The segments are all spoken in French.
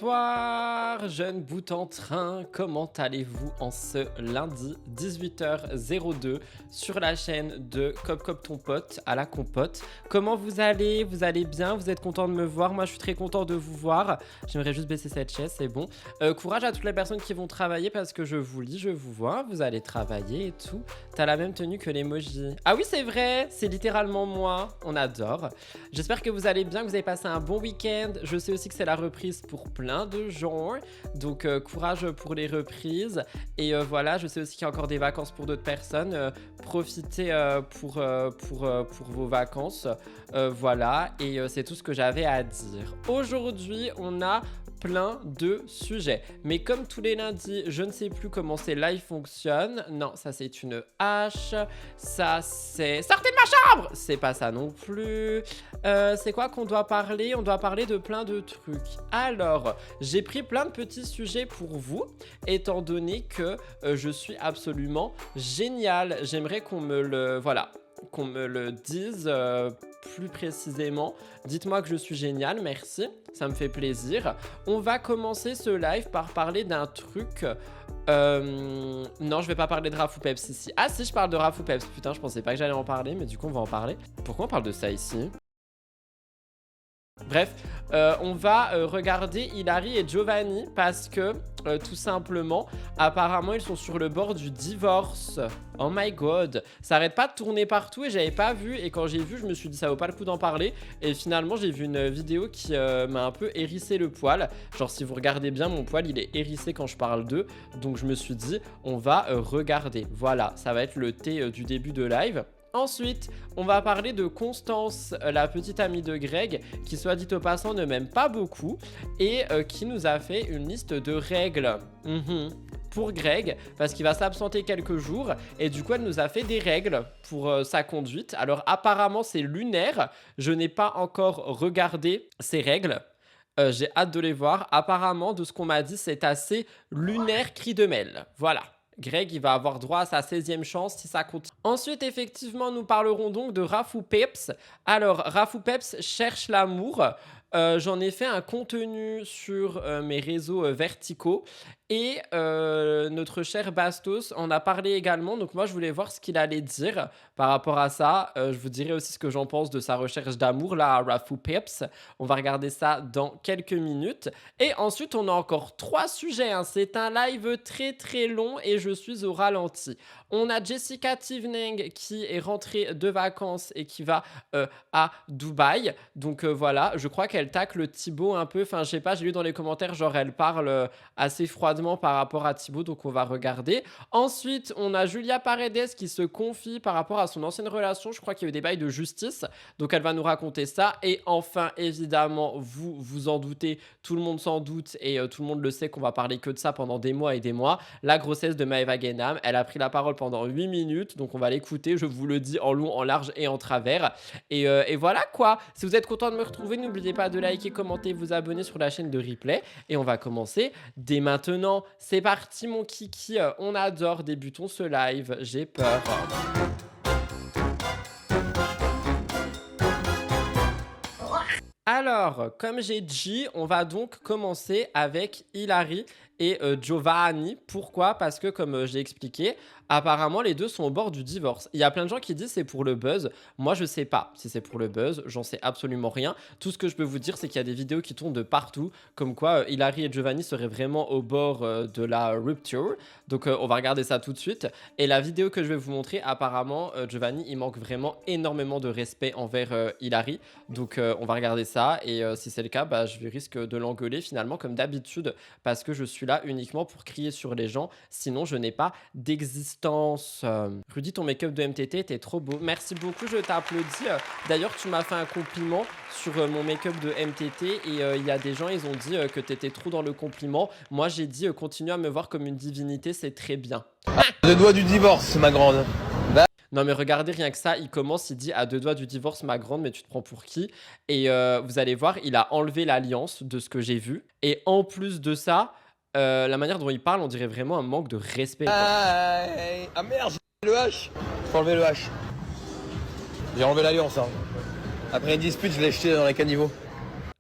Bonsoir, jeune bout en train, comment allez-vous en ce lundi 18h02 sur la chaîne de Cop Cop ton pote à la compote. Comment vous allez? Vous allez bien? Vous êtes content de me voir? Moi je suis très content de vous voir. J'aimerais juste baisser cette chaise, c'est bon. Courage à toutes les personnes qui vont travailler parce que je vous lis, je vous vois, vous allez travailler et tout. T'as la même tenue que l'emoji. Ah oui c'est vrai, c'est littéralement moi, on adore. J'espère que vous allez bien, que vous avez passé un bon week-end. Je sais aussi que c'est la reprise pour plein de gens, donc courage pour les reprises. Et voilà, je sais aussi qu'il y a encore des vacances pour d'autres personnes. Profitez pour vos vacances. Voilà, et c'est tout ce que j'avais à dire. Aujourd'hui, on a plein de sujets. Mais comme tous les lundis, je ne sais plus comment ces lives fonctionnent. Non, ça c'est une hache. Ça c'est... Sortez de ma chambre! C'est pas ça non plus. C'est quoi qu'on doit parler? On doit parler de plein de trucs. Alors, j'ai pris plein de petits sujets pour vous, étant donné que je suis absolument génial. J'aimerais qu'on me le... Voilà, qu'on me le dise plus précisément. Dites-moi que je suis génial, merci, ça me fait plaisir. On va commencer ce live par parler d'un truc... non, je vais pas parler de Rafou Peps ici. Ah si, je parle de Rafou Peps. Putain, je pensais pas que j'allais en parler, mais du coup, on va en parler. Pourquoi on parle de ça ici? Bref, on va regarder Hilary et Giovanni parce que, tout simplement, apparemment, ils sont sur le bord du divorce. Oh my god, ça arrête pas de tourner partout et j'avais pas vu. Et quand j'ai vu, je me suis dit ça vaut pas le coup d'en parler. Et finalement, j'ai vu une vidéo qui m'a un peu hérissé le poil. Genre, si vous regardez bien, mon poil, il est hérissé quand je parle d'eux. Donc, je me suis dit, on va regarder. Voilà, ça va être le thé du début de live. Ensuite, on va parler de Constance, la petite amie de Greg, qui soit dit au passant ne m'aime pas beaucoup et qui nous a fait une liste de règles pour Greg, parce qu'il va s'absenter quelques jours et du coup elle nous a fait des règles pour sa conduite. Alors apparemment c'est lunaire, je n'ai pas encore regardé ces règles. J'ai hâte de les voir. Apparemment, de ce qu'on m'a dit, c'est assez lunaire cri de mêle. Voilà. Greg, il va avoir droit à sa 16e chance si ça continue. Ensuite, effectivement, nous parlerons donc de Rafou Peps. Alors, Rafou Peps cherche l'amour. J'en ai fait un contenu sur mes réseaux verticaux. Et notre cher Bastos en a parlé également. Donc moi, je voulais voir ce qu'il allait dire par rapport à ça. Je vous dirai aussi ce que j'en pense de sa recherche d'amour, là, à Rafou Peps. On va regarder ça dans quelques minutes. Et ensuite, on a encore 3 sujets. Hein. C'est un live très, très long et je suis au ralenti. On a Jessica Tivneng qui est rentrée de vacances et qui va à Dubaï. Donc voilà, je crois qu'elle tacle Thibaut un peu. Enfin, je sais pas, j'ai lu dans les commentaires, genre elle parle assez froidement par rapport à Thibaut, donc on va regarder. Ensuite, on a Julia Paredes qui se confie par rapport à son ancienne relation. Je crois qu'il y a eu des bails de justice, donc elle va nous raconter ça. Et enfin, évidemment, vous vous en doutez, tout le monde s'en doute et tout le monde le sait qu'on va parler que de ça pendant des mois et des mois. La grossesse de Maeva Guénam, elle a pris la parole pendant 8 minutes, donc on va l'écouter, je vous le dis en long, en large et en travers. Et voilà quoi, si vous êtes content de me retrouver, n'oubliez pas de liker, commenter, vous abonner sur la chaîne de replay. Et on va commencer dès maintenant. C'est parti mon kiki, on adore, débutons ce live, j'ai peur. Alors, comme j'ai dit, on va donc commencer avec Hilary et Giovanni. Pourquoi? Parce que comme j'ai expliqué, apparemment les deux sont au bord du divorce. Il y a plein de gens qui disent c'est pour le buzz. Moi je sais pas si c'est pour le buzz, j'en sais absolument rien. Tout ce que je peux vous dire c'est qu'il y a des vidéos qui tournent de partout, comme quoi Hilary et Giovanni seraient vraiment au bord de la rupture. Donc on va regarder ça tout de suite. Et la vidéo que je vais vous montrer, apparemment Giovanni il manque vraiment énormément de respect envers Hilary. Donc on va regarder ça et si c'est le cas, bah, je risque de l'engueuler finalement comme d'habitude parce que je suis là uniquement pour crier sur les gens, sinon je n'ai pas d'existence. Rudy, ton make-up de MTT était trop beau. Merci beaucoup, je t'applaudis. D'ailleurs, tu m'as fait un compliment sur mon make-up de MTT et il y a des gens, ils ont dit que t'étais trop dans le compliment. Moi, j'ai dit continue à me voir comme une divinité, c'est très bien. À 2 doigts du divorce, ma grande. Non mais regardez, rien que ça, il commence, il dit à 2 doigts du divorce, ma grande, mais tu te prends pour qui? Et vous allez voir, il a enlevé l'alliance de ce que j'ai vu. Et en plus de ça, la manière dont il parle, on dirait vraiment un manque de respect. Ah merde, j'ai le H. Faut enlever le H. J'ai enlevé l'alliance. Hein. Après une dispute, je l'ai jeté dans les caniveaux.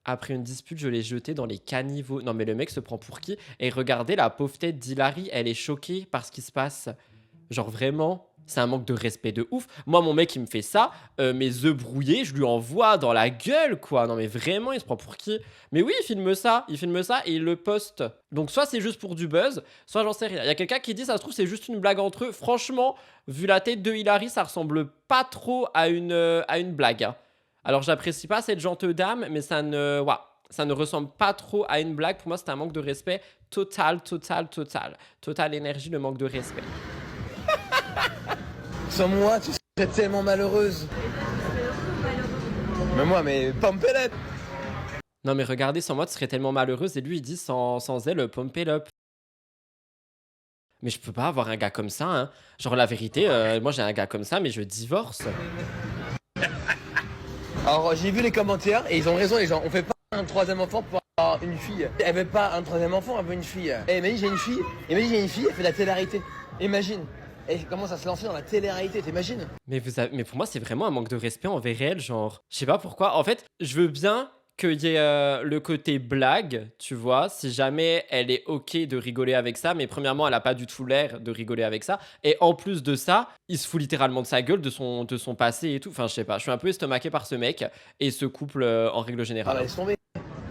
Après une dispute, je l'ai jeté dans les caniveaux. Non, mais le mec se prend pour qui? Et regardez la pauvre tête d'Hilary, elle est choquée par ce qui se passe. Genre vraiment, c'est un manque de respect de ouf. Moi, mon mec, il me fait ça, mes œufs brouillés, je lui envoie dans la gueule, quoi. Non, mais vraiment, il se prend pour qui? Mais oui, il filme ça et il le poste. Donc, soit c'est juste pour du buzz, soit j'en sais rien. Il y a quelqu'un qui dit, ça se trouve, c'est juste une blague entre eux. Franchement, vu la tête de Hillary, ça ressemble pas trop à une blague, hein. Alors, j'apprécie pas cette gentille dame, mais ça ne, ouah, ça ne ressemble pas trop à une blague. Pour moi, c'est un manque de respect total, total, total. Total énergie, le manque de respect. Sans moi, tu serais tellement malheureuse. Mais moi, mais Pampelette. Non, mais regardez, sans moi, tu serais tellement malheureuse. Et lui, il dit sans elle, pump it up. Mais je peux pas avoir un gars comme ça, hein. Genre, la vérité, moi, j'ai un gars comme ça, mais je divorce. Alors, j'ai vu les commentaires et ils ont raison, les gens. On fait pas un troisième enfant pour avoir une fille. Elle veut pas un troisième enfant, elle veut une fille. Et imagine, j'ai une fille. Imagine, j'ai une fille, elle fait de la télé-réalité. Imagine. Et elle commence à se lancer dans la télé-réalité, t'imagines? Mais pour moi, c'est vraiment un manque de respect envers elle, genre. Je sais pas pourquoi. En fait, je veux bien qu'il y ait le côté blague, tu vois, si jamais elle est ok de rigoler avec ça, mais premièrement, elle a pas du tout l'air de rigoler avec ça, et en plus de ça, il se fout littéralement de sa gueule, de son passé et tout, enfin, je sais pas, je suis un peu estomaqué par ce mec, et ce couple en règle Ah générale. bah laisse tomber.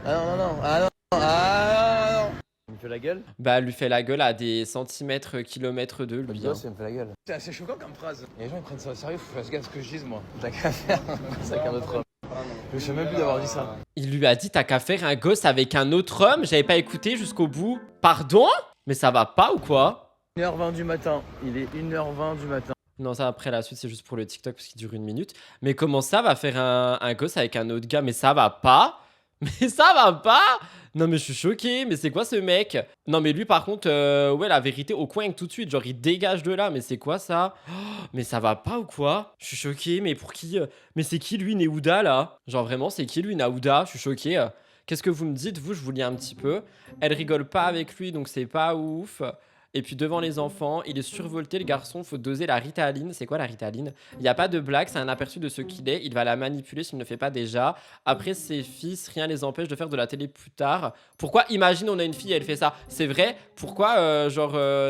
Ah non, non, non. Ah non, ah non. Il me fait la gueule? Bah, elle lui fait la gueule à des centimètres, kilomètres de lui, hein. Il me fait la gueule. C'est assez choquant comme phrase. Et les gens ils prennent ça au sérieux, faut que je fasse gaffe à ce que je dise moi. J'ai qu'à faire avec un autre homme. Je sais même plus d'avoir dit ça. Il lui a dit, t'as qu'à faire un gosse avec un autre homme, j'avais pas écouté jusqu'au bout. Pardon? Mais ça va pas ou quoi? 1h20 du matin. Il est 1h20 du matin. Non, ça après la suite, c'est juste pour le TikTok parce qu'il dure 1 minute. Mais comment ça va faire un gosse avec un autre gars? Mais ça va pas? Mais ça va pas? Non, mais je suis choqué. Mais c'est quoi ce mec? Non, mais lui, par contre, ouais, la vérité, au coin tout de suite. Genre, il dégage de là. Mais c'est quoi ça? Oh, mais ça va pas ou quoi? Je suis choqué. Mais pour qui? Mais c'est qui lui, Neouda, là? Genre, vraiment, c'est qui lui, Naouda? Je suis choqué. Qu'est-ce que vous me dites? Vous, je vous lis un petit peu. Elle rigole pas avec lui, donc c'est pas ouf. Et puis devant les enfants, il est survolté, le garçon, faut doser la Ritaline. C'est quoi la Ritaline? Il n'y a pas de blague, c'est un aperçu de ce qu'il est. Il va la manipuler s'il ne le fait pas déjà. Après, ses fils, rien les empêche de faire de la télé plus tard. Pourquoi, imagine, on a une fille, elle fait ça? C'est vrai? Pourquoi,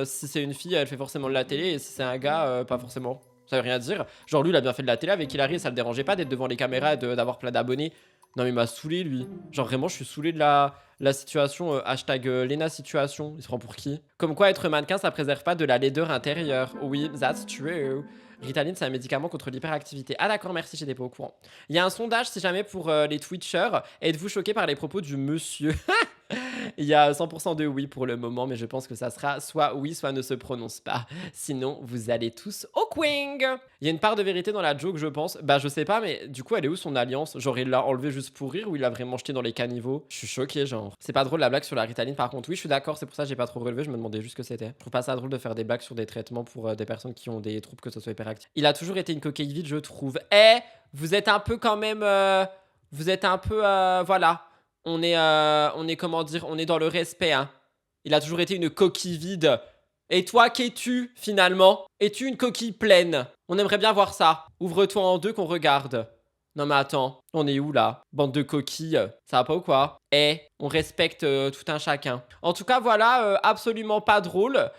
si c'est une fille, elle fait forcément de la télé et si c'est un gars, pas forcément? Ça veut rien dire. Genre, lui, il a bien fait de la télé avec Hillary et ça le dérangeait pas d'être devant les caméras et d'avoir plein d'abonnés. Non, mais il m'a saoulé, lui. Genre, vraiment, je suis saoulé de la situation. Hashtag Lena situation. Il se prend pour qui? Comme quoi, être mannequin, ça préserve pas de la laideur intérieure. Oui, that's true. Ritaline, c'est un médicament contre l'hyperactivité. Ah d'accord, merci, j'étais pas au courant. Il y a un sondage, si jamais, pour les Twitchers. Êtes-vous choqué par les propos du monsieur? Il y a 100% de oui pour le moment, mais je pense que ça sera soit oui, soit ne se prononce pas. Sinon, vous allez tous au quing. Il y a une part de vérité dans la joke, je pense. Bah, je sais pas, mais du coup, elle est où son alliance? Genre, il l'a enlevé juste pour rire ou il l'a vraiment jeté dans les caniveaux? Je suis choqué, genre. C'est pas drôle la blague sur la Ritaline, par contre. Oui, je suis d'accord, c'est pour ça que j'ai pas trop relevé. Je me demandais juste ce que c'était. Je trouve pas ça drôle de faire des blagues sur des traitements pour des personnes qui ont des troubles, que ce soit hyperactifs. Il a toujours été une coquille vide, je trouve. Eh, vous êtes un peu quand même. Vous êtes un peu. Voilà. On est, comment dire, on est dans le respect, hein. Il a toujours été une coquille vide. Et toi, qu'es-tu, finalement? Es-tu une coquille pleine? On aimerait bien voir ça. Ouvre-toi en deux qu'on regarde. Non mais attends, on est où là? Bande de coquilles, ça va pas ou quoi? Eh, on respecte tout un chacun. En tout cas, voilà, absolument pas drôle.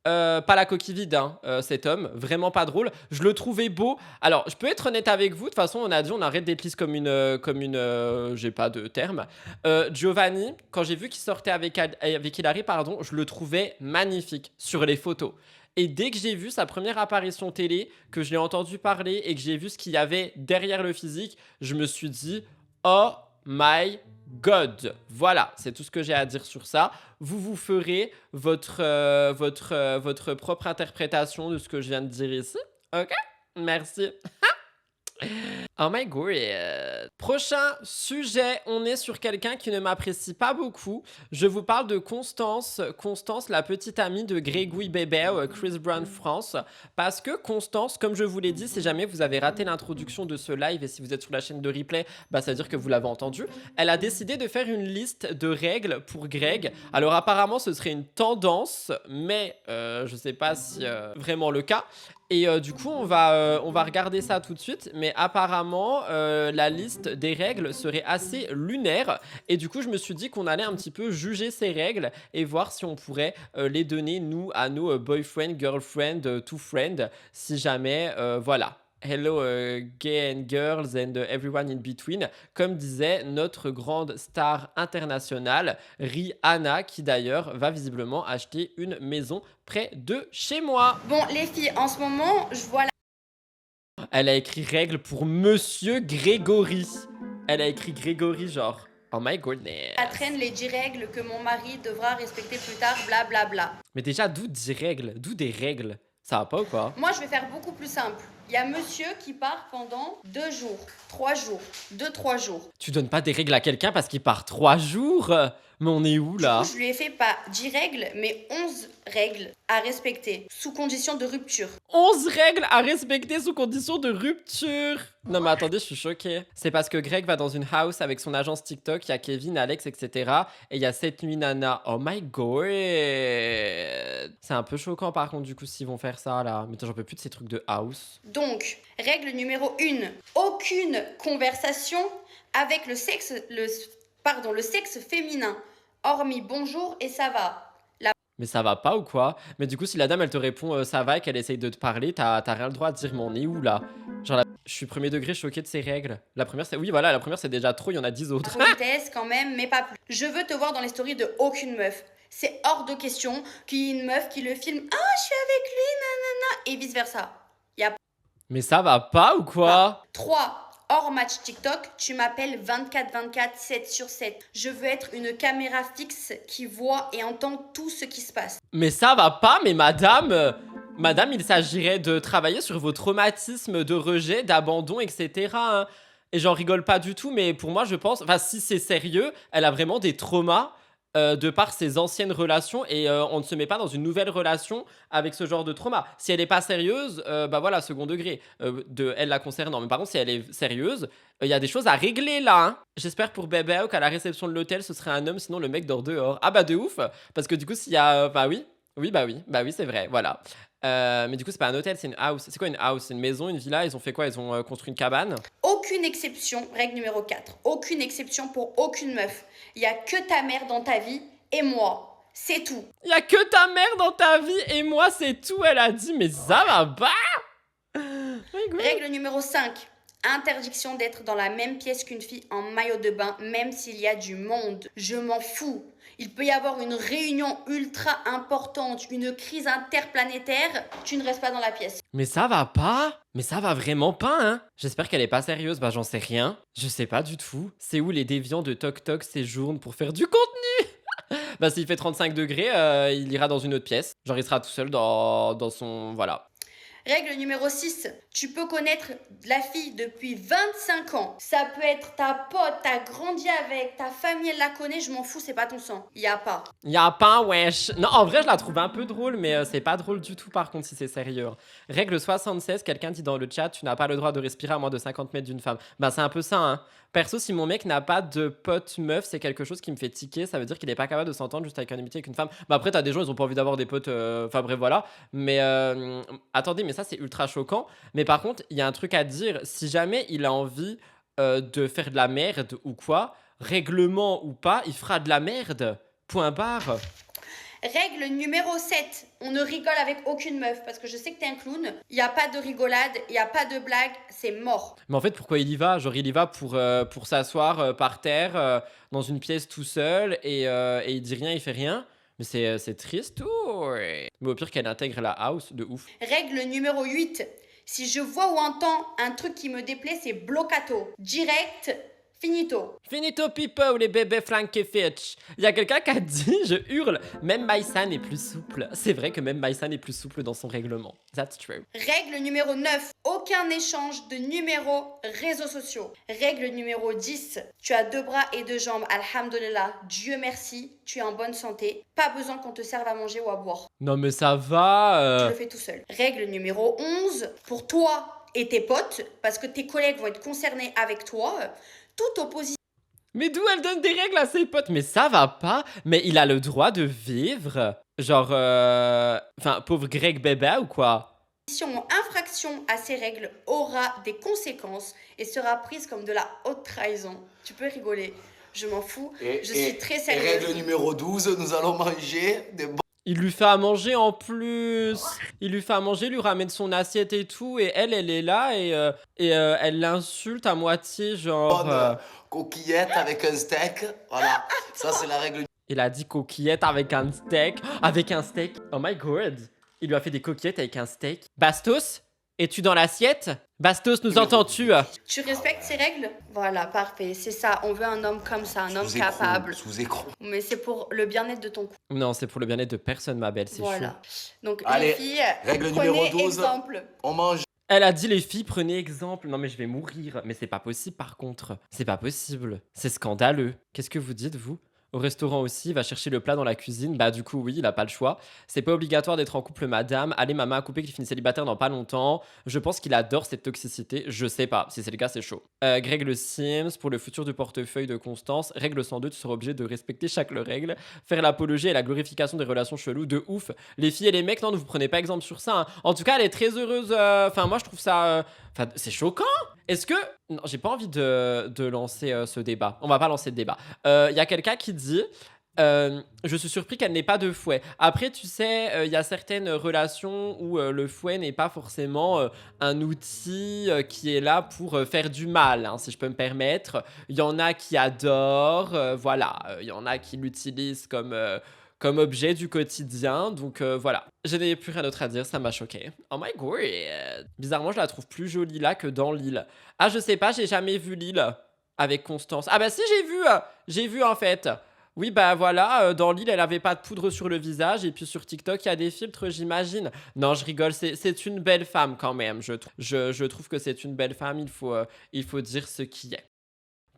Pas la coquille vide, hein, cet homme, vraiment pas drôle. Je le trouvais beau. Alors, je peux être honnête avec vous. De toute façon, on a dit, on arrête d'être lisse comme une, j'ai pas de terme. Giovanni, quand j'ai vu qu'il sortait avec Hillary, pardon, je le trouvais magnifique sur les photos. Et dès que j'ai vu sa première apparition télé, que je l'ai entendu parler et que j'ai vu ce qu'il y avait derrière le physique, je me suis dit, oh my God. Voilà, c'est tout ce que j'ai à dire sur ça. Vous ferez votre propre interprétation de ce que je viens de dire ici. Ok? Merci. Oh my god. Prochain sujet, on est sur quelqu'un qui ne m'apprécie pas beaucoup. Je vous parle de Constance. Constance, la petite amie de Grégory Bébé, Chris Brown France. Parce que Constance, comme je vous l'ai dit, si jamais vous avez raté l'introduction de ce live et si vous êtes sur la chaîne de replay, bah ça veut dire que vous l'avez entendu. Elle a décidé de faire une liste de règles pour Greg. Alors apparemment, ce serait une tendance, mais je sais pas si vraiment le cas. Et du coup, on va regarder ça tout de suite. Mais apparemment, la liste des règles serait assez lunaire. Et du coup, je me suis dit qu'on allait un petit peu juger ces règles et voir si on pourrait les donner, nous, à nos boyfriend, girlfriend, two friend, si jamais, voilà. Hello gay and girls and everyone in between, comme disait notre grande star internationale, Rihanna, qui d'ailleurs va visiblement acheter une maison près de chez moi. Bon, les filles, en ce moment, je vois Elle a écrit règles pour Monsieur Grégory. Elle a écrit Grégory genre. Oh my goodness. la traîne les 10 règles que mon mari devra respecter plus tard, blablabla. Bla bla. Mais déjà, d'où 10 règles? D'où des règles? Ça va pas ou quoi? Moi, je vais faire beaucoup plus simple. Il y a monsieur qui part pendant 2 jours, 3 jours, 2-3 jours. Tu donnes pas des règles à quelqu'un parce qu'il part 3 jours? Mais on est où là? Du coup, je lui ai fait pas 10 règles, mais 11 règles à respecter, sous condition de rupture. 11 règles à respecter sous condition de rupture. Non mais attendez, je suis choquée. C'est parce que Greg va dans une house avec son agence TikTok, il y a Kevin, Alex, etc. Et il y a cette nuit Nana. Oh my god. C'est un peu choquant par contre du coup s'ils vont faire ça là. Mais j'en peux plus de ces trucs de house. Donc, règle numéro 1, aucune conversation avec le sexe féminin, hormis bonjour et ça va. Mais ça va pas ou quoi? Mais du coup, si la dame elle te répond ça va et qu'elle essaye de te parler, t'as rien le droit de dire mais on est où là? Genre, je suis premier degré choqué de ces règles. La première, c'est. Oui, voilà, la première c'est déjà trop, il y en a 10 autres. Politesse quand même, mais pas plus. Je veux te voir dans les stories de aucune meuf. C'est hors de question qu'il y ait une meuf qui le filme. Ah, je suis avec lui, nanana, et vice versa. Mais ça va pas ou quoi? 3. Hors match TikTok, tu m'appelles 24/24, 7 sur 7. Je veux être une caméra fixe qui voit et entend tout ce qui se passe. Mais ça va pas, mais madame, il s'agirait de travailler sur vos traumatismes de rejet, d'abandon, etc. hein. Et j'en rigole pas du tout, mais pour moi, je pense, enfin, si c'est sérieux, elle a vraiment des traumas de par ses anciennes relations et on ne se met pas dans une nouvelle relation avec ce genre de trauma. Si elle est pas sérieuse, bah voilà, second degré de elle la concernant. Mais par contre, si elle est sérieuse, il y a des choses à régler là. Hein. J'espère pour Bébé qu'à la réception de l'hôtel, ce serait un homme, sinon le mec dort dehors. Ah bah de ouf, parce que du coup, s'il y a, bah oui. Oui, bah oui, c'est vrai, voilà. Mais du coup, c'est pas un hôtel, c'est une house. C'est quoi une house? C'est une maison, une villa? Ils ont fait quoi? Ils ont construit une cabane? Aucune exception, règle numéro 4. Aucune exception pour aucune meuf. Il y a que ta mère dans ta vie et moi. C'est tout. Il y a que ta mère dans ta vie et moi, c'est tout, elle a dit. Mais ça va pas. Règle numéro 5. Interdiction d'être dans la même pièce qu'une fille en maillot de bain, même s'il y a du monde. Je m'en fous. Il peut y avoir une réunion ultra importante, une crise interplanétaire, tu ne restes pas dans la pièce. Mais ça va pas? Mais ça va vraiment pas, hein? J'espère qu'elle est pas sérieuse, bah j'en sais rien. Je sais pas du tout. C'est où les déviants de Tok Tok séjournent pour faire du contenu? Bah s'il fait 35 degrés, il ira dans une autre pièce. Genre il sera tout seul dans son... Voilà. Règle numéro 6. Tu peux connaître la fille depuis 25 ans. Ça peut être ta pote, t'as grandi avec, ta famille elle la connaît, je m'en fous, c'est pas ton sang. Y a pas. Y'a pas, wesh. Non, en vrai, je la trouve un peu drôle, mais c'est pas drôle du tout, par contre, si c'est sérieux. Règle 76, quelqu'un dit dans le chat, tu n'as pas le droit de respirer à moins de 50 mètres d'une femme. Bah, c'est un peu ça, hein. Perso, si mon mec n'a pas de pote meuf, c'est quelque chose qui me fait tiquer. Ça veut dire qu'il est pas capable de s'entendre juste avec une amitié avec une femme. Bah, après, t'as des gens, ils ont pas envie d'avoir des potes. Enfin, bref, voilà. Mais attendez, mais ça, c'est ultra choquant. Mais par contre, il y a un truc à dire. Si jamais il a envie de faire de la merde ou quoi, règlement ou pas, il fera de la merde. Point barre. Règle numéro 7. On ne rigole avec aucune meuf parce que je sais que t'es un clown. Y a pas de rigolade, y a pas de blague, c'est mort. Mais en fait, pourquoi il y va? Genre, il y va pour s'asseoir par terre dans une pièce tout seul et il dit rien, il fait rien. Mais c'est triste, ouais. Mais au pire qu'elle intègre la house, de ouf. Règle numéro 8. Si je vois ou entends un truc qui me déplaît, c'est blocato. Direct, finito. Finito people, les bébés Frankenfitch. Il y a quelqu'un qui a dit, je hurle, même Maïsan est plus souple. C'est vrai que même Maïsan est plus souple dans son règlement. That's true. Règle numéro 9. Aucun échange de numéros réseaux sociaux. Règle numéro 10. Tu as 2 bras et 2 jambes. Alhamdulillah. Dieu merci. Tu es en bonne santé. Pas besoin qu'on te serve à manger ou à boire. Non mais ça va. Tu le fais tout seul. Règle numéro 11. Pour toi et tes potes, parce que tes collègues vont être concernés avec toi, toute opposition. Mais d'où elle donne des règles à ses potes? Mais ça va pas. Mais il a le droit de vivre. Genre, enfin, pauvre Greg bébé ou quoi? ou infraction à ces règles aura des conséquences et sera prise comme de la haute trahison. Tu peux rigoler, je m'en fous, je suis très Et sérieuse. règle numéro 12, nous allons manger des Il lui fait à manger en plus. Il lui fait à manger, lui ramène son assiette et tout. Et elle est là et elle l'insulte à moitié, genre. bonnes coquillettes avec un steak. Voilà, ça c'est la règle. Il a dit coquillette avec un steak. Avec un steak. Oh my god. Il lui a fait des coquillettes avec un steak. Bastos, es-tu dans l'assiette? Bastos, nous entends-tu? Tu respectes ces règles? Voilà, parfait, c'est ça, on veut un homme comme ça, un homme capable. Sous écrou. Mais c'est pour le bien-être de ton couple. Non, c'est pour le bien-être de personne, ma belle, c'est Voilà. chaud. Donc Allez, les filles, règle prenez numéro 12. exemple. On mange. Elle a dit les filles, prenez exemple. Non mais je vais mourir. Mais c'est pas possible par contre. C'est pas possible. C'est scandaleux. Qu'est-ce que vous dites, vous? Au restaurant aussi, il va chercher le plat dans la cuisine. Bah du coup oui, il a pas le choix. C'est pas obligatoire d'être en couple, madame. Allez, maman a coupé qu'il finit célibataire dans pas longtemps. Je pense qu'il adore cette toxicité. Je sais pas. Si c'est le cas, c'est chaud. Greg le Sims, pour le futur du portefeuille de Constance. Règle 102, tu seras obligé de respecter chaque règle. Faire l'apologie et la glorification des relations cheloues. De ouf. Les filles et les mecs, non, ne vous prenez pas exemple sur ça. Hein. En tout cas, elle est très heureuse. Enfin, moi, je trouve ça... Enfin, c'est choquant. Est-ce que... Non, j'ai pas envie de lancer ce débat. On va pas lancer le débat. Il y a quelqu'un qui dit... je suis surpris qu'elle n'ait pas de fouet. Après, tu sais, il y a certaines relations où le fouet n'est pas forcément un outil qui est là pour faire du mal, hein, si je peux me permettre. Il y en a qui adorent, voilà. Il y en a qui l'utilisent comme objet du quotidien. Donc voilà. Je n'ai plus rien d'autre à dire, ça m'a choqué. Oh my god. Bizarrement, je la trouve plus jolie là que dans Lille. Ah, je sais pas, j'ai jamais vu Lille avec Constance. Ah bah si, j'ai vu en fait. Oui, bah voilà, dans Lille, elle avait pas de poudre sur le visage, et puis sur TikTok, il y a des filtres, j'imagine. Non, je rigole, c'est une belle femme quand même. Je trouve que c'est une belle femme, il faut dire ce qui est.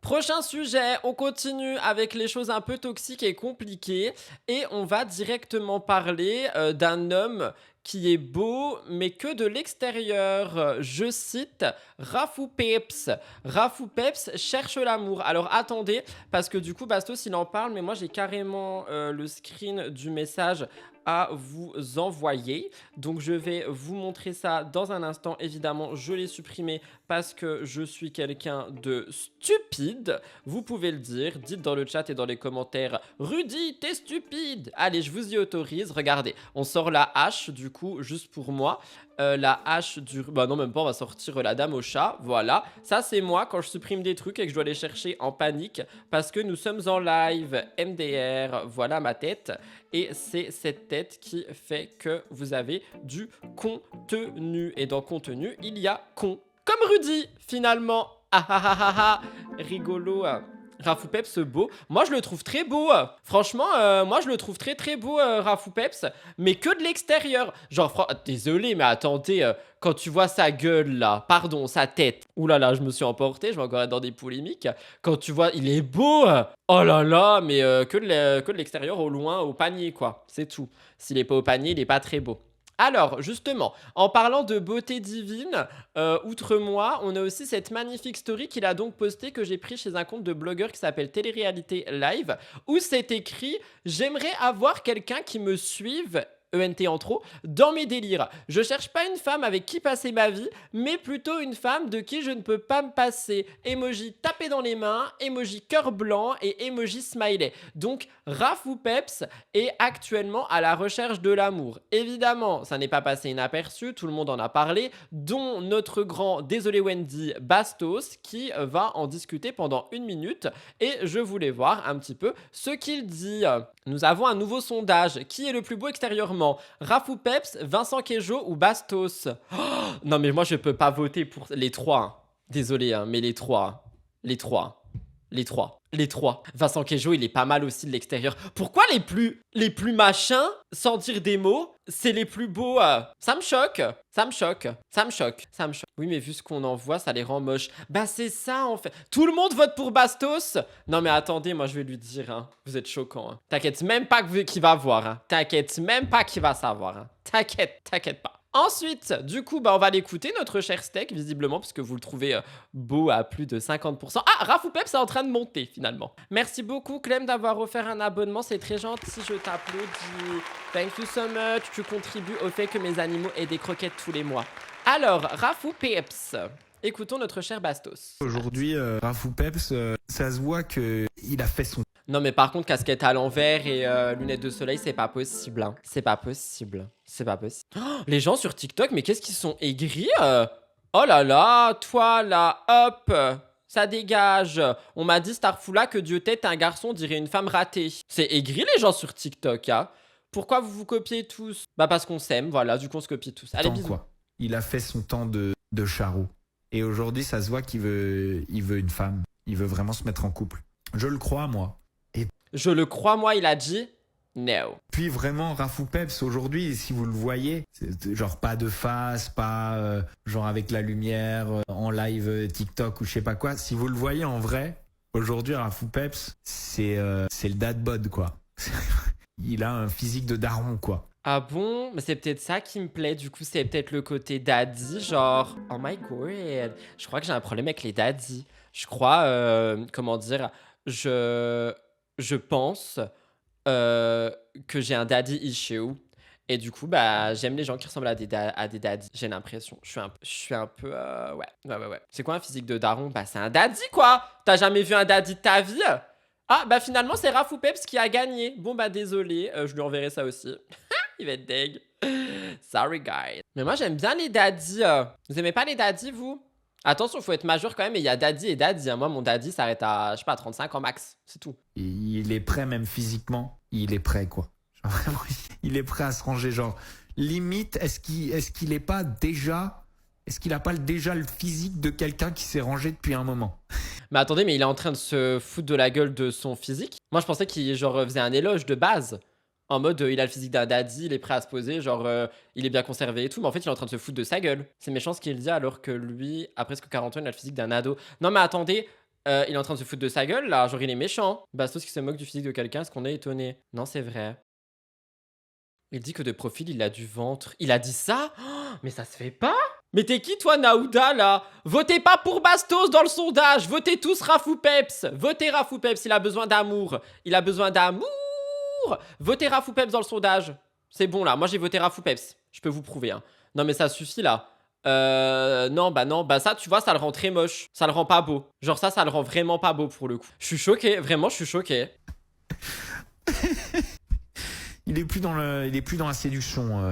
Prochain sujet, on continue avec les choses un peu toxiques et compliquées et on va directement parler d'un homme qui est beau mais que de l'extérieur. Je cite Rafou Peps. Rafou Peps cherche l'amour. Alors attendez, parce que du coup Bastos il en parle, mais moi j'ai carrément le screen du message à vous envoyer. Donc je vais vous montrer ça dans un instant. Évidemment, je l'ai supprimé parce que je suis quelqu'un de stupide. Vous pouvez le dire. Dites dans le chat et dans les commentaires, Rudy, t'es stupide. Allez, je vous y autorise. Regardez, on sort la hache du coup, juste pour moi. La hache du... Bah non, même pas, on va sortir la dame au chat. Voilà. Ça, c'est moi quand je supprime des trucs et que je dois les chercher en panique parce que nous sommes en live MDR. Voilà ma tête. Et c'est cette tête qui fait que vous avez du contenu. Et dans contenu, il y a con. Comme Rudy, finalement. Ah ah ah ah ah. Rigolo. Rafou Peps beau. Moi, je le trouve très beau. Franchement, moi, je le trouve très très beau, Rafou Peps. Mais que de l'extérieur. Genre, désolé, mais attendez, quand tu vois sa gueule là, pardon, sa tête. Ouh là là, je me suis emporté, je vais encore être dans des polémiques. Quand tu vois, il est beau. Oh là là, mais que de l'extérieur au loin, au panier, quoi. C'est tout. S'il est pas au panier, il est pas très beau. Alors, justement, en parlant de beauté divine, outre moi, on a aussi cette magnifique story qu'il a donc postée que j'ai pris chez un compte de blogueur qui s'appelle Télé-Réalité Live, où c'est écrit « J'aimerais avoir quelqu'un qui me suive ». ENT en trop, dans mes délires. Je cherche pas une femme avec qui passer ma vie, mais plutôt une femme de qui je ne peux pas me passer. Emoji tapé dans les mains, emoji cœur blanc et emoji smiley. Donc, Rafou Peps est actuellement à la recherche de l'amour. Évidemment, ça n'est pas passé inaperçu, tout le monde en a parlé, dont notre grand, désolé Wendy, Bastos, qui va en discuter pendant 1 minute. Et je voulais voir un petit peu ce qu'il dit. Nous avons un nouveau sondage. Qui est le plus beau extérieurement? Rafou Peps, Vincent Queijo ou Bastos? Oh, non mais moi je peux pas voter pour les trois. Hein. Désolé, hein, mais les trois. Les trois. Vincent Queijo, il est pas mal aussi de l'extérieur. Pourquoi les plus machins, sans dire des mots, c'est les plus beaux? Ça me choque. Oui, mais vu ce qu'on en voit, ça les rend moches. Bah, c'est ça, en fait. Tout le monde vote pour Bastos? Non, mais attendez, moi, je vais lui dire, hein. Vous êtes choquant, hein. T'inquiète même pas qu'il va voir, hein. T'inquiète même pas qu'il va savoir, hein. T'inquiète pas. Ensuite, du coup, bah, on va l'écouter, notre cher steak, visiblement, parce que vous le trouvez beau à plus de 50%. Ah, Rafou Peps est en train de monter, finalement. Merci beaucoup, Clem, d'avoir offert un abonnement. C'est très gentil, je t'applaudis. Thank you so much. Tu contribues au fait que mes animaux aient des croquettes tous les mois. Alors, Rafou Peps, écoutons notre cher Bastos. Aujourd'hui, Rafou Peps, ça se voit qu'il a fait son... Non, mais par contre, casquette à l'envers et lunettes de soleil, c'est pas possible. Hein. C'est pas possible. C'est pas possible. Oh, les gens sur TikTok, mais qu'est-ce qu'ils sont aigris Oh là là, toi là, hop, ça dégage. On m'a dit, Starfoula, que Dieu t'aide, un garçon dirait une femme ratée. C'est aigri les gens sur TikTok, hein. Pourquoi vous vous copiez tous? Bah parce qu'on s'aime, voilà, du coup on se copie tous. Allez, bisous. Quoi. Il a fait son temps de charreau. Et aujourd'hui, ça se voit qu'il veut une femme. Il veut vraiment se mettre en couple. Je le crois, moi. Je le crois, moi, il a dit no. Puis vraiment, Rafou Peps, aujourd'hui, si vous le voyez, c'est genre pas de face, pas genre avec la lumière, en live TikTok ou je sais pas quoi. Si vous le voyez en vrai, aujourd'hui, Rafou Peps, c'est le dad bod, quoi. Il a un physique de daron, quoi. Ah bon? Mais c'est peut-être ça qui me plaît, du coup, c'est peut-être le côté daddy, genre, oh my god, je crois que j'ai un problème avec les daddies. Je crois, comment dire, je pense que j'ai un daddy issue. Et du coup, bah, j'aime les gens qui ressemblent à des daddies. J'ai l'impression. Je suis un peu... Ouais. C'est quoi un physique de daron? Bah, c'est un daddy, quoi. T'as jamais vu un daddy de ta vie? Ah, bah finalement, c'est Rafou Peps qui a gagné. Bon, bah, désolé. Je lui enverrai ça aussi. Il va être deg. Sorry, guys. Mais moi, j'aime bien les daddies. Vous aimez pas les daddies, vous? Attention, faut être majeur quand même, et il y a daddy et daddy. Hein. Moi, mon daddy s'arrête à, je sais pas, 35 ans max. C'est tout. Il est prêt, même physiquement. Il est prêt, quoi. Genre, vraiment, il est prêt à se ranger. Genre, limite, est-ce qu'il est pas déjà... Est-ce qu'il a pas déjà le physique de quelqu'un qui s'est rangé depuis un moment? Mais attendez, mais il est en train de se foutre de la gueule de son physique? Moi, je pensais qu'il genre faisait un éloge de base. En mode, il a le physique d'un daddy, il est prêt à se poser, genre, il est bien conservé et tout. Mais en fait, il est en train de se foutre de sa gueule. C'est méchant ce qu'il dit, alors que lui, à presque 40 ans, il a le physique d'un ado. Non, mais attendez, il est en train de se foutre de sa gueule, là. Genre, il est méchant. Bastos qui se moque du physique de quelqu'un, est-ce qu'on est étonné? Non, c'est vrai. Il dit que de profil, il a du ventre. Il a dit ça? Oh, mais ça se fait pas? Mais t'es qui, toi, Naouda, là? Votez pas pour Bastos dans le sondage. Votez tous Rafou Peps. Votez Rafou Peps, il a besoin d'amour. Il a besoin d'amour. Votez Rafou Peps dans le sondage. C'est bon, là. Moi, j'ai voté Rafou Peps. Je peux vous prouver, hein. Non, mais ça suffit, là. Non. Bah ça, tu vois, ça le rend très moche. Ça le rend pas beau. Genre ça le rend vraiment pas beau, pour le coup. Je suis choqué. Vraiment, je suis choqué. Il est plus dans la séduction,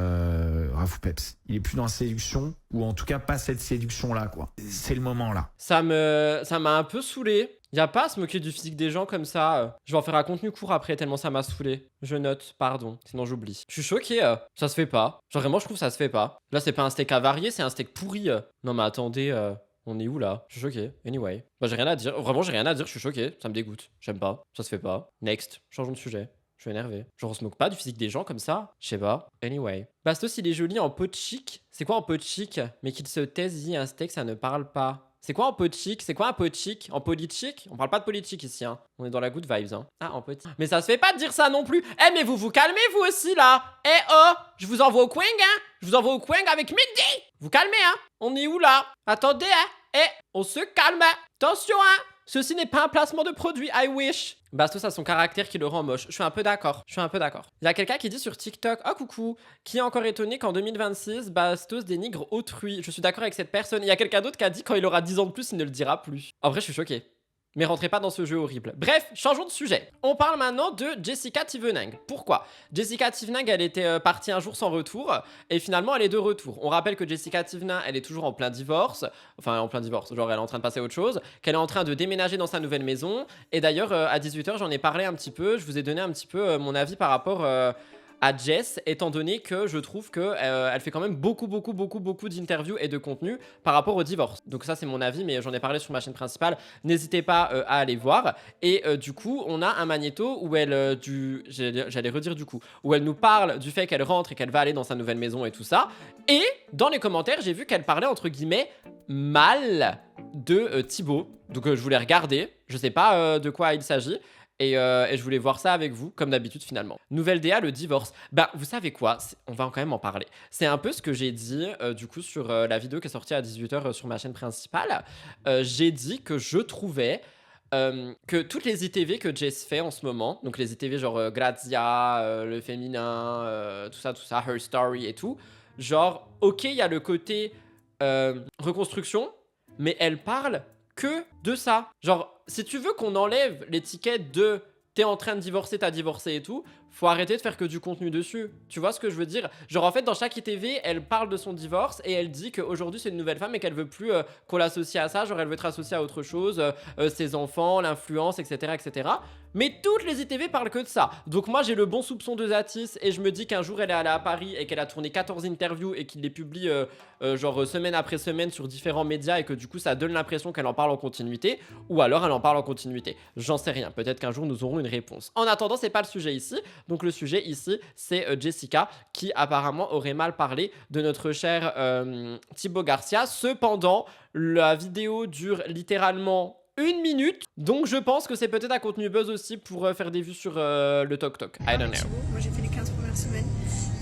Rafou Peps. Il est plus dans la séduction, ou en tout cas pas cette séduction-là, quoi. C'est le moment, là. Ça m'a un peu saoulé. Y a pas à se moquer du physique des gens comme ça. Je vais en faire un contenu court après, tellement ça m'a saoulé. Je note, pardon, sinon j'oublie. Je suis choqué, ça se fait pas. Genre vraiment, je trouve que ça se fait pas. Là, c'est pas un steak avarié, c'est un steak pourri. Non mais attendez, on est où là? Je suis choqué. Anyway. Bah j'ai rien à dire. Vraiment, j'ai rien à dire, je suis choqué. Ça me dégoûte. J'aime pas. Ça se fait pas. Next. Changeons de sujet. Je suis énervé. Genre on se moque pas du physique des gens comme ça? Je sais pas. Anyway. Bastos, il est joli en pot chic. C'est quoi en pot chic? Mais qu'il se taise, dit un steak, ça ne parle pas. C'est quoi en politique? C'est quoi un politique? En politique? On parle pas de politique ici, hein. On est dans la good vibes, hein. Ah, en politique. Mais ça se fait pas de dire ça non plus. Eh, mais vous calmez, vous aussi, là. Eh, oh, je vous envoie au Quang, hein. Je vous envoie au Quang avec Midi. Vous calmez, hein. On est où, là? Attendez, hein. Eh, on se calme. Attention, hein. Ceci n'est pas un placement de produit, I wish. Bastos a son caractère qui le rend moche. Je suis un peu d'accord. Il y a quelqu'un qui dit sur TikTok, oh coucou, qui est encore étonné qu'en 2026, Bastos dénigre autrui. Je suis d'accord avec cette personne. Il y a quelqu'un d'autre qui a dit quand il aura 10 ans de plus, il ne le dira plus. En vrai, je suis choqué. Mais rentrez pas dans ce jeu horrible. Bref, changeons de sujet. On parle maintenant de Jessica Thiveneng. Pourquoi? Jessica Thiveneng, elle était partie un jour sans retour, et finalement elle est de retour. On rappelle que Jessica Thiveneng, elle est toujours en plein divorce, genre elle est en train de passer à autre chose, qu'elle est en train de déménager dans sa nouvelle maison, et d'ailleurs à 18h j'en ai parlé un petit peu, je vous ai donné un petit peu mon avis par rapport... à Jess, étant donné que je trouve que elle fait quand même beaucoup d'interviews et de contenu par rapport au divorce. Donc ça c'est mon avis, mais j'en ai parlé sur ma chaîne principale. N'hésitez pas à aller voir. Et du coup, on a un magnéto où elle, j'allais redire du coup, où elle nous parle du fait qu'elle rentre et qu'elle va aller dans sa nouvelle maison et tout ça. Et dans les commentaires, j'ai vu qu'elle parlait entre guillemets mal de Thibaut. Donc je voulais regarder. Je sais pas de quoi il s'agit. Et je voulais voir ça avec vous, comme d'habitude finalement. Nouvelle DA, le divorce. Bah, vous savez quoi? On va quand même en parler. C'est un peu ce que j'ai dit, du coup, sur la vidéo qui est sortie à 18h sur ma chaîne principale. J'ai dit que je trouvais que toutes les ITV que Jess fait en ce moment, donc les ITV genre Grazia, le féminin, tout ça, Her Story et tout, genre, ok, il y a le côté reconstruction, mais elle parle que de ça. Genre, si tu veux qu'on enlève l'étiquette de t'es en train de divorcer, t'as divorcé et tout, faut arrêter de faire que du contenu dessus. Tu vois ce que je veux dire? Genre, en fait, dans chaque ITV, elle parle de son divorce et elle dit qu'aujourd'hui, c'est une nouvelle femme et qu'elle veut plus qu'on l'associe à ça. Genre, elle veut être associée à autre chose, ses enfants, l'influence, etc., etc. Mais toutes les ITV parlent que de ça. Donc moi, j'ai le bon soupçon de Zatis et je me dis qu'un jour, elle est allée à Paris et qu'elle a tourné 14 interviews et qu'il les publie genre semaine après semaine sur différents médias et que du coup, ça donne l'impression qu'elle en parle en continuité, ou alors elle en parle en continuité. J'en sais rien. Peut-être qu'un jour, nous aurons une réponse. En attendant, c'est pas le sujet ici. Donc le sujet ici, c'est Jessica qui apparemment aurait mal parlé de notre cher Thibaut Garcia. Cependant, la vidéo dure littéralement 1 minute, donc je pense que c'est peut-être un contenu buzz aussi pour faire des vues sur le TokTok. I don't know. Thibaut, moi j'ai fait les 15 premières semaines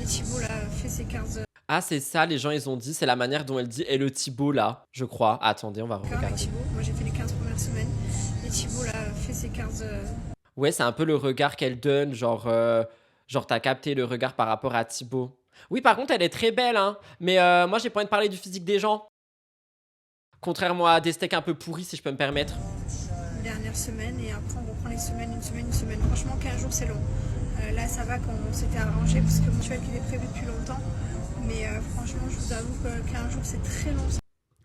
et Thibaut là fait ses 15 Ah, c'est ça, les gens ils ont dit, c'est la manière dont elle dit et le Thibaut là, je crois. Attendez, on va avec regarder. Thibaut. Moi j'ai fait les 15 premières semaines et Thibaut là fait ses 15 Ouais, c'est un peu le regard qu'elle donne, genre t'as capté le regard par rapport à Thibaut. Oui, par contre, elle est très belle, hein. Mais moi, j'ai pas envie de parler du physique des gens. Contrairement à des steaks un peu pourris, si je peux me permettre. dernières semaines et après on reprend les semaines, une semaine. Franchement, 15 jours c'est long. Là ça va quand on s'était arrangé parce que mon tuel qui était prévu depuis longtemps. Mais franchement, je vous avoue que 15 jours c'est très long.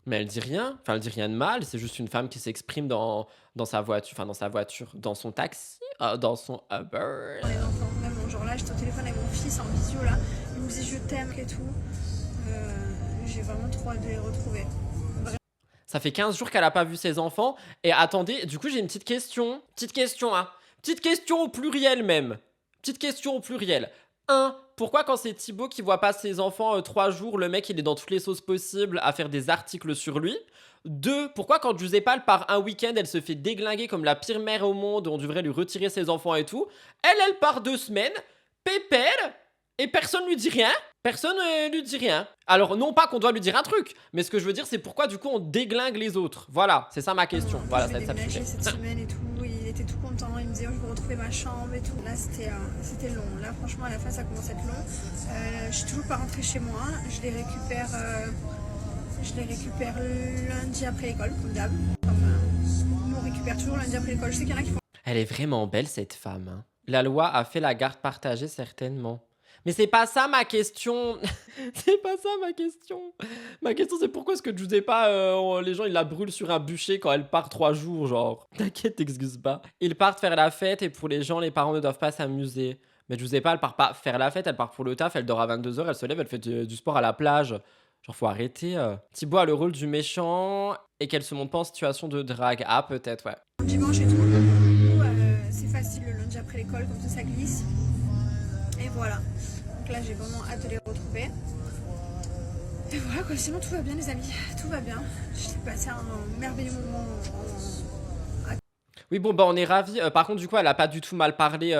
Mais elle dit rien, enfin elle dit rien de mal, c'est juste une femme qui s'exprime dans sa voiture, dans son taxi, dans son Uber. Les enfants, vraiment, genre là j'étais au téléphone avec mon fils en visio là, il me disait je t'aime et tout. J'ai vraiment trop hâte de les retrouver. Ça fait 15 jours qu'elle a pas vu ses enfants. Et attendez, du coup j'ai une petite question. Petite question, hein. Petite question au pluriel même. Petite question au pluriel. 1. Pourquoi quand c'est Thibaut qui voit pas ses enfants 3 jours, le mec il est dans toutes les sauces possibles à faire des articles sur lui? 2. Pourquoi quand Giuseppal part un week-end, elle se fait déglinguer comme la pire mère au monde, on devrait lui retirer ses enfants et tout? Elle part 2 semaines, pépère, et personne lui dit rien? Personne lui dit rien. Alors non pas qu'on doit lui dire un truc, mais ce que je veux dire c'est pourquoi du coup on déglingue les autres. Voilà, c'est ça ma question. Voilà, je ça vais va être ça le déménager sujet. cette semaine et tout, il était tout content, il me disait oh, je vais retrouver ma chambre et tout. Là c'était long, là franchement à la fin ça commence à être long. Je suis toujours pas rentrée chez moi, je les récupère lundi après l'école comme d'hab. On récupère toujours lundi après l'école, je sais qu'il y en a qui font... Elle est vraiment belle cette femme, hein. La loi a fait la garde partagée certainement. Mais c'est pas ça ma question. C'est pas ça ma question. Ma question c'est pourquoi est-ce que je vous ai pas les gens ils la brûlent sur un bûcher quand elle part 3 jours genre. T'inquiète, t'excuses pas. Ils partent faire la fête et pour les gens les parents ne doivent pas s'amuser. Mais je vous ai pas, elle part pas faire la fête, elle part pour le taf, elle dort à 22h, elle se lève, elle fait du sport à la plage. Genre faut arrêter. Thibaut a le rôle du méchant et qu'elle se montre pas en situation de drague. Ah peut-être ouais. Dimanche et tout, du coup, c'est facile le lundi après l'école, comme ça glisse. Et voilà. Donc là j'ai vraiment hâte de les retrouver. Et voilà quoi, sinon tout va bien les amis, tout va bien. J'ai passé un merveilleux moment. Oui bon bah on est ravis. Par contre du coup elle a pas du tout mal parlé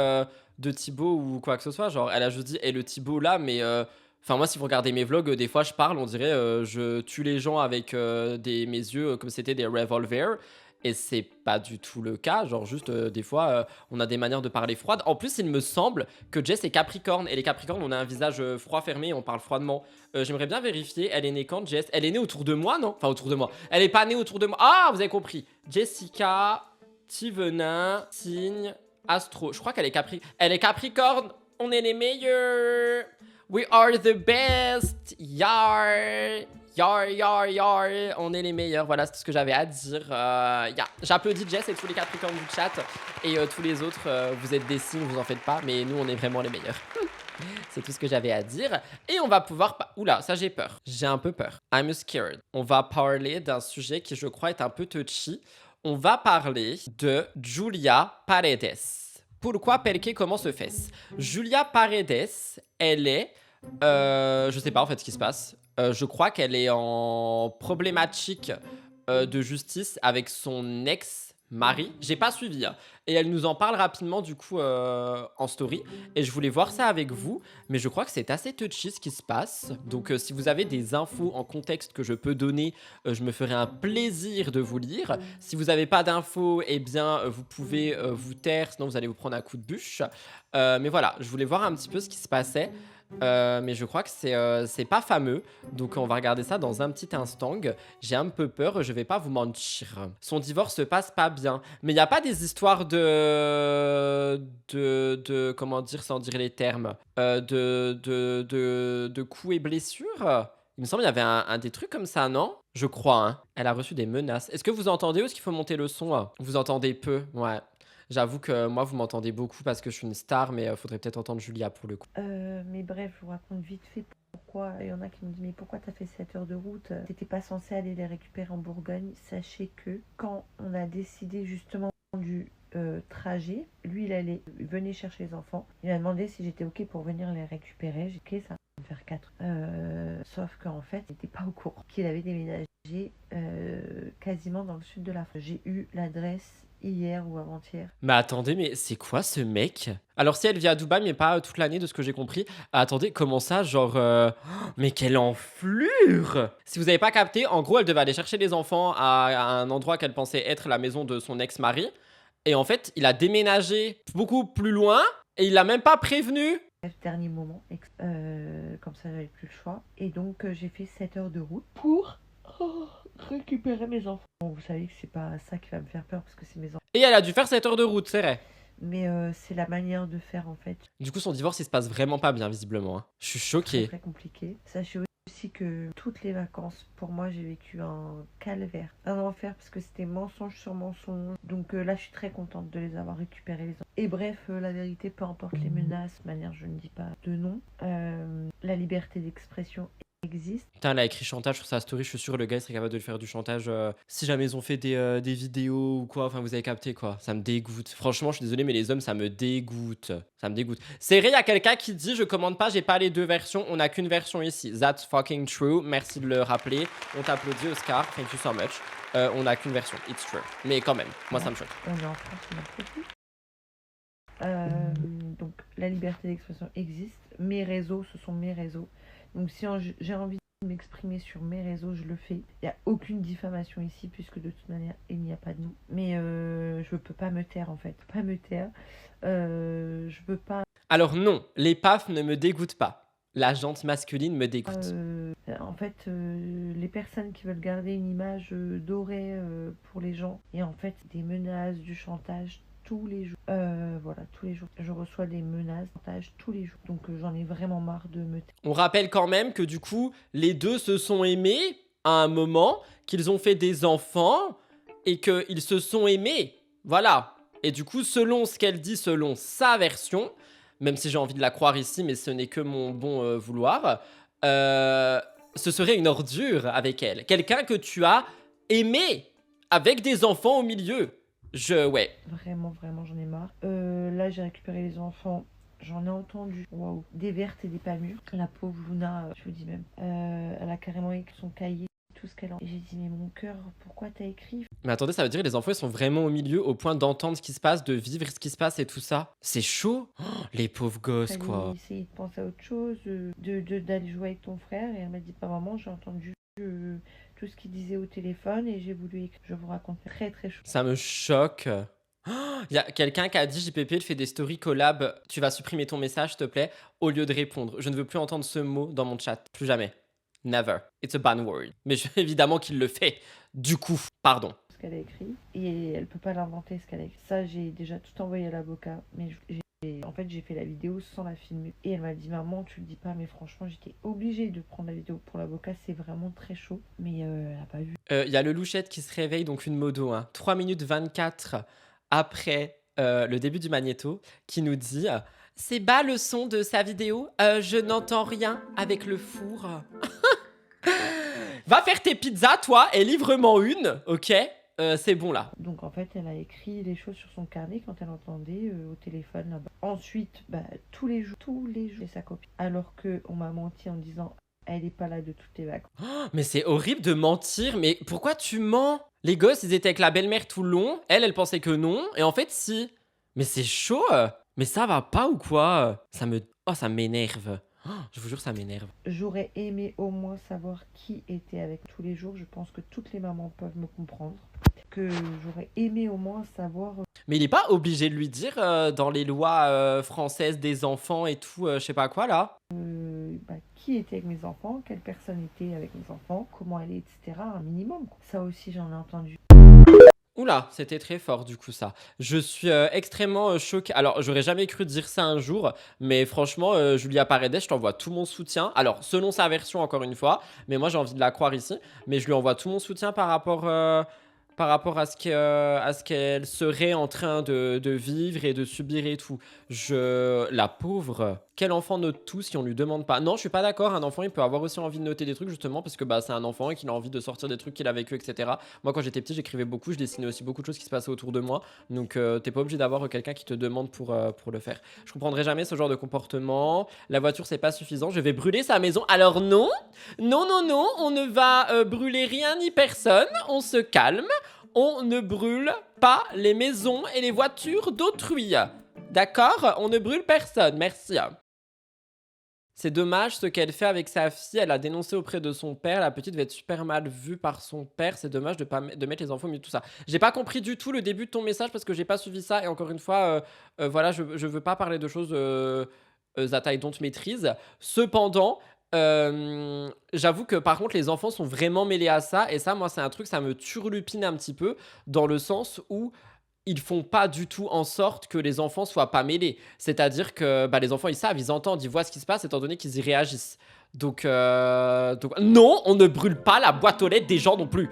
de Thibaut ou quoi que ce soit. Genre elle a juste dit et le Thibaut là mais... Enfin moi si vous regardez mes vlogs, des fois je parle, on dirait je tue les gens avec mes yeux comme c'était des revolvers. Et c'est pas du tout le cas, genre juste des fois on a des manières de parler froides. En plus il me semble que Jess est Capricorne et les Capricornes on a un visage froid fermé et on parle froidement. J'aimerais bien vérifier, elle est née quand Jess? Elle est née autour de moi non? Enfin autour de moi, elle est pas née autour de moi. Ah vous avez compris. Jessica, Thivenin, Signe, Astro, je crois qu'elle est Elle est Capricorne, on est les meilleurs. We are the best, yar. Yar, on est les meilleurs, voilà c'est tout ce que j'avais à dire. J'applaudis Jess et tous les Capricornes du chat et tous les autres, vous êtes des signes, vous en faites pas, mais nous on est vraiment les meilleurs. C'est tout ce que j'avais à dire. Et on va pouvoir... Oula, ça j'ai peur. J'ai un peu peur. I'm scared. On va parler d'un sujet qui je crois est un peu touchy. On va parler de Julia Paredes. Pourquoi, perché, comment se fait-ce? Julia Paredes, elle est... je sais pas en fait ce qui se passe. Je crois qu'elle est en problématique de justice avec son ex Marie. J'ai pas suivi. Hein. Et elle nous en parle rapidement du coup en story. Et je voulais voir ça avec vous. Mais je crois que c'est assez touchy ce qui se passe. Donc si vous avez des infos en contexte que je peux donner, je me ferai un plaisir de vous lire. Si vous n'avez pas d'infos, eh bien vous pouvez vous taire. Sinon vous allez vous prendre un coup de bûche. Mais voilà, je voulais voir un petit peu ce qui se passait. Mais je crois que c'est pas fameux. Donc on va regarder ça dans un petit instant. J'ai un peu peur, je vais pas vous mentir. Son divorce se passe pas bien. Mais il n'y a pas des histoires comment dire sans dire les termes, de coups et blessures. Il me semble qu'il y avait un des trucs comme ça, non? Je crois, hein. Elle a reçu des menaces. Est-ce que vous entendez ou est-ce qu'il faut monter le son? Hein. Vous entendez peu, ouais. J'avoue que moi, vous m'entendez beaucoup parce que je suis une star, mais faudrait peut-être entendre Julia pour le coup. Mais bref, je vous raconte vite fait pourquoi. Il y en a qui me disent, mais pourquoi t'as fait 7 heures de route? T'étais pas censé aller les récupérer en Bourgogne. Sachez que quand on a décidé justement du trajet, lui, il venait chercher les enfants. Il m'a demandé si j'étais OK pour venir les récupérer. J'ai dit, OK, ça va me faire 4. Sauf qu'en fait, il n'était pas au courant qu'il avait déménagé quasiment dans le sud de la France. J'ai eu l'adresse hier ou avant-hier. Mais attendez, mais c'est quoi ce mec? Alors si elle vit à Dubaï, mais pas toute l'année de ce que j'ai compris. Attendez, comment ça, genre... Mais quelle enflure! Si vous n'avez pas capté, en gros, elle devait aller chercher les enfants à un endroit qu'elle pensait être la maison de son ex-mari. Et en fait, il a déménagé beaucoup plus loin et il l'a même pas prévenu. Dernier moment, comme ça j'avais plus le choix. Et donc j'ai fait 7 heures de route pour récupérer mes enfants. Bon, vous savez que c'est pas ça qui va me faire peur parce que c'est mes enfants. Et elle a dû faire 7 heures de route, c'est vrai. Mais c'est la manière de faire en fait. Du coup, son divorce, il se passe vraiment pas bien, visiblement. Hein. Je suis choquée. Très, très compliqué. Sachez aussi que toutes les vacances, pour moi, j'ai vécu un calvaire, un enfer parce que c'était mensonge sur mensonge. Donc là, je suis très contente de les avoir récupérés les enfants. Et bref, la vérité, peu importe les menaces, de manière, je ne dis pas de non. La liberté d'expression existe. Putain, elle a écrit chantage sur sa story, je suis sûr le gars il serait capable de lui faire du chantage si jamais ils ont fait des vidéos ou quoi, enfin vous avez capté quoi, ça me dégoûte. Franchement, je suis désolé mais les hommes ça me dégoûte. Ça me dégoûte. C'est vrai, il y a quelqu'un qui dit je commande pas, j'ai pas les deux versions, on a qu'une version ici. That's fucking true, merci de le rappeler. On t'applaudit Oscar, thank you so much. On a qu'une version, it's true. Mais quand même, moi ça me choque. On est en France, on a beaucoup. Donc la liberté d'expression existe, mes réseaux, ce sont mes réseaux. Donc si j'ai envie de m'exprimer sur mes réseaux, je le fais. Il n'y a aucune diffamation ici, puisque de toute manière, il n'y a pas de nous. Mais je ne peux pas me taire, en fait. Pas me taire. Je peux pas... Alors non, les pafs ne me dégoûtent pas. La jante masculine me dégoûte. En fait, les personnes qui veulent garder une image dorée pour les gens, et en fait, des menaces, du chantage, tous les jours. Voilà, tous les jours. Je reçois des menaces, chantage tous les jours. Donc j'en ai vraiment marre de me taire. On rappelle quand même que du coup, les deux se sont aimés à un moment, qu'ils ont fait des enfants et qu'ils se sont aimés. Voilà. Et du coup, selon ce qu'elle dit, selon sa version, même si j'ai envie de la croire ici, mais ce n'est que mon bon vouloir, ce serait une ordure avec elle. Quelqu'un que tu as aimé avec des enfants au milieu. Ouais. Vraiment, j'en ai marre. Là, j'ai récupéré les enfants. J'en ai entendu, waouh, des vertes et des pas mûres. La pauvre Luna, je vous dis même, elle a carrément écrit son cahier, tout ce qu'elle a. Et j'ai dit, mais mon cœur, pourquoi t'as écrit? Mais attendez, ça veut dire que les enfants, ils sont vraiment au milieu, au point d'entendre ce qui se passe, de vivre ce qui se passe et tout ça. C'est chaud. Oh, les pauvres gosses, quoi. J'ai essayé de penser à autre chose, d'aller jouer avec ton frère. Et elle m'a dit, pas maman, j'ai entendu tout ce qu'il disait au téléphone et j'ai voulu écrire. Je vous raconte, très très chaud. Ça me choque. Il y a quelqu'un qui a dit JPP, il fait des stories collab. Tu vas supprimer ton message, s'il te plaît, au lieu de répondre. Je ne veux plus entendre ce mot dans mon chat. Plus jamais. Never. It's a ban word. Mais évidemment qu'il le fait. Du coup, pardon. Ce qu'elle a écrit. Et elle peut pas l'inventer, ce qu'elle a écrit. Ça, j'ai déjà tout envoyé à l'avocat. Mais en fait, j'ai fait la vidéo sans la filmer. Et elle m'a dit, maman, tu le dis pas, mais franchement, j'étais obligée de prendre la vidéo pour l'avocat. C'est vraiment très chaud. Mais elle a pas vu. Il y a le louchette qui se réveille, donc une modo. 3 minutes 24 après le début du magnéto, qui nous dit c'est bas le son de sa vidéo. Je n'entends rien avec le four. Va faire tes pizzas, toi, et livre-moi une, ok? C'est bon là. Donc en fait, elle a écrit les choses sur son carnet quand elle entendait au téléphone là-bas. Ensuite, tous les jours, c'est sa copine. Alors qu'on m'a menti en disant elle est pas là de toutes les vacances. Oh, mais c'est horrible de mentir. Mais pourquoi tu mens? Les gosses, ils étaient avec la belle-mère tout le long. Elle pensait que non. Et en fait, si. Mais c'est chaud. Mais ça va pas ou quoi? Ça m'énerve. Oh, je vous jure, ça m'énerve. J'aurais aimé au moins savoir qui était avec tous les jours. Je pense que toutes les mamans peuvent me comprendre. Que j'aurais aimé au moins savoir Mais il est pas obligé de lui dire dans les lois françaises des enfants et tout, je sais pas quoi là. qui était avec mes enfants, quelle personne était avec mes enfants, comment elle est, etc. Un minimum, quoi. Ça aussi, j'en ai entendu. Oula, c'était très fort du coup ça. Je suis extrêmement choqué. Alors, j'aurais jamais cru dire ça un jour, mais franchement, Julia Paredes, je t'envoie tout mon soutien. Alors, selon sa version, encore une fois, mais moi j'ai envie de la croire ici, mais je lui envoie tout mon soutien par rapport à ce qu'elle serait en train de vivre et de subir et tout. La pauvre, quel enfant note tout si on lui demande pas? Non, je suis pas d'accord, un enfant il peut avoir aussi envie de noter des trucs justement parce que c'est un enfant et qu'il a envie de sortir des trucs qu'il a vécu, etc. Moi quand j'étais petit j'écrivais beaucoup, je dessinais aussi beaucoup de choses qui se passaient autour de moi, donc t'es pas obligé d'avoir quelqu'un qui te demande pour le faire. Je comprendrai jamais ce genre de comportement. La voiture c'est pas suffisant, je vais brûler sa maison. Alors non, on ne va brûler rien ni personne, on se calme. On ne brûle pas les maisons et les voitures d'autrui. D'accord? On ne brûle personne. Merci. C'est dommage ce qu'elle fait avec sa fille. Elle a dénoncé auprès de son père. La petite va être super mal vue par son père. C'est dommage de mettre les enfants au milieu de tout ça. J'ai pas compris du tout le début de ton message parce que j'ai pas suivi ça. Et encore une fois, voilà, je veux pas parler de choses Zata dont maîtrise. Cependant, j'avoue que par contre les enfants sont vraiment mêlés à ça et ça moi c'est un truc, ça me turlupine un petit peu dans le sens où ils font pas du tout en sorte que les enfants soient pas mêlés, c'est à dire que les enfants ils savent, ils entendent, ils voient ce qui se passe étant donné qu'ils y réagissent, donc non, on ne brûle pas la boîte aux lettres des gens non plus,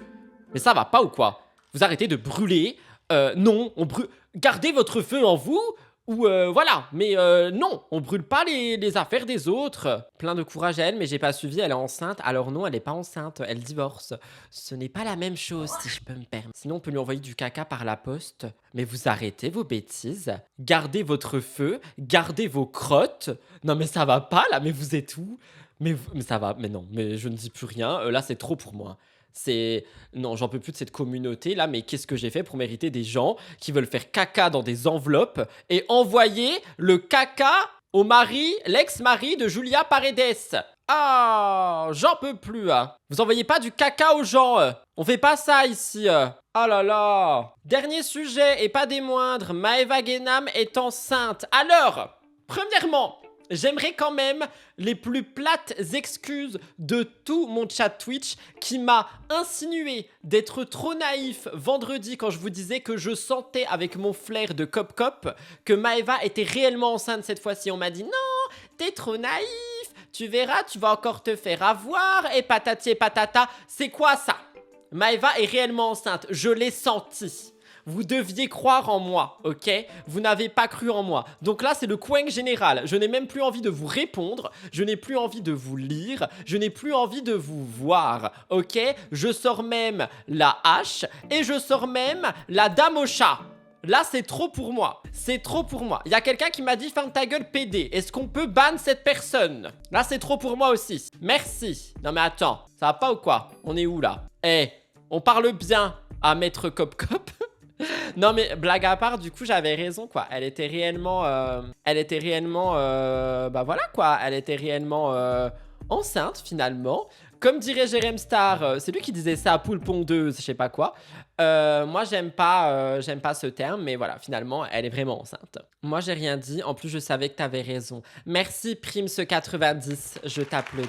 mais ça va pas ou quoi? Vous arrêtez de brûler, non, on brûle, gardez votre feu en vous. Ou voilà, mais non, on brûle pas les affaires des autres. Plein de courage à elle, mais j'ai pas suivi, elle est enceinte. Alors non, elle est pas enceinte, elle divorce. Ce n'est pas la même chose, si je peux me permettre. Sinon, on peut lui envoyer du caca par la poste. Mais vous arrêtez vos bêtises. Gardez votre feu, gardez vos crottes. Non mais ça va pas là, mais vous êtes où? Mais ça va, mais non, mais je ne dis plus rien. Là, c'est trop pour moi. Non, j'en peux plus de cette communauté là, mais qu'est-ce que j'ai fait pour mériter des gens qui veulent faire caca dans des enveloppes et envoyer le caca au mari, l'ex-mari de Julia Paredes? Ah, j'en peux plus. Vous envoyez pas du caca aux gens. On fait pas ça ici. Oh là là. Dernier sujet et pas des moindres, Maeva Guénam est enceinte. Alors, premièrement, j'aimerais quand même les plus plates excuses de tout mon chat Twitch qui m'a insinué d'être trop naïf vendredi quand je vous disais que je sentais avec mon flair de cop-cop que Maeva était réellement enceinte cette fois-ci. On m'a dit non, t'es trop naïf, tu verras, tu vas encore te faire avoir et patati et patata. C'est quoi ça? Maeva est réellement enceinte, je l'ai senti. Vous deviez croire en moi, ok? Vous n'avez pas cru en moi. Donc là, c'est le coin général. Je n'ai même plus envie de vous répondre. Je n'ai plus envie de vous lire. Je n'ai plus envie de vous voir, ok? Je sors même la hache et je sors même la dame au chat. Là, c'est trop pour moi. C'est trop pour moi. Il y a quelqu'un qui m'a dit « Ferme ta gueule, PD ». Est-ce qu'on peut ban cette personne? Là, c'est trop pour moi aussi. Merci. Non mais attends, ça va pas ou quoi? On est où là? On parle bien à Maître Cop-Cop. Non mais blague à part, du coup j'avais raison quoi. Elle était réellement voilà quoi. Elle était réellement enceinte finalement. Comme dirait Jérém Star, c'est lui qui disait ça, poule pondeuse, je sais pas quoi. Moi j'aime pas ce terme, mais voilà, finalement elle est vraiment enceinte. Moi j'ai rien dit, en plus je savais que t'avais raison. Merci Prims90, je t'applaudis.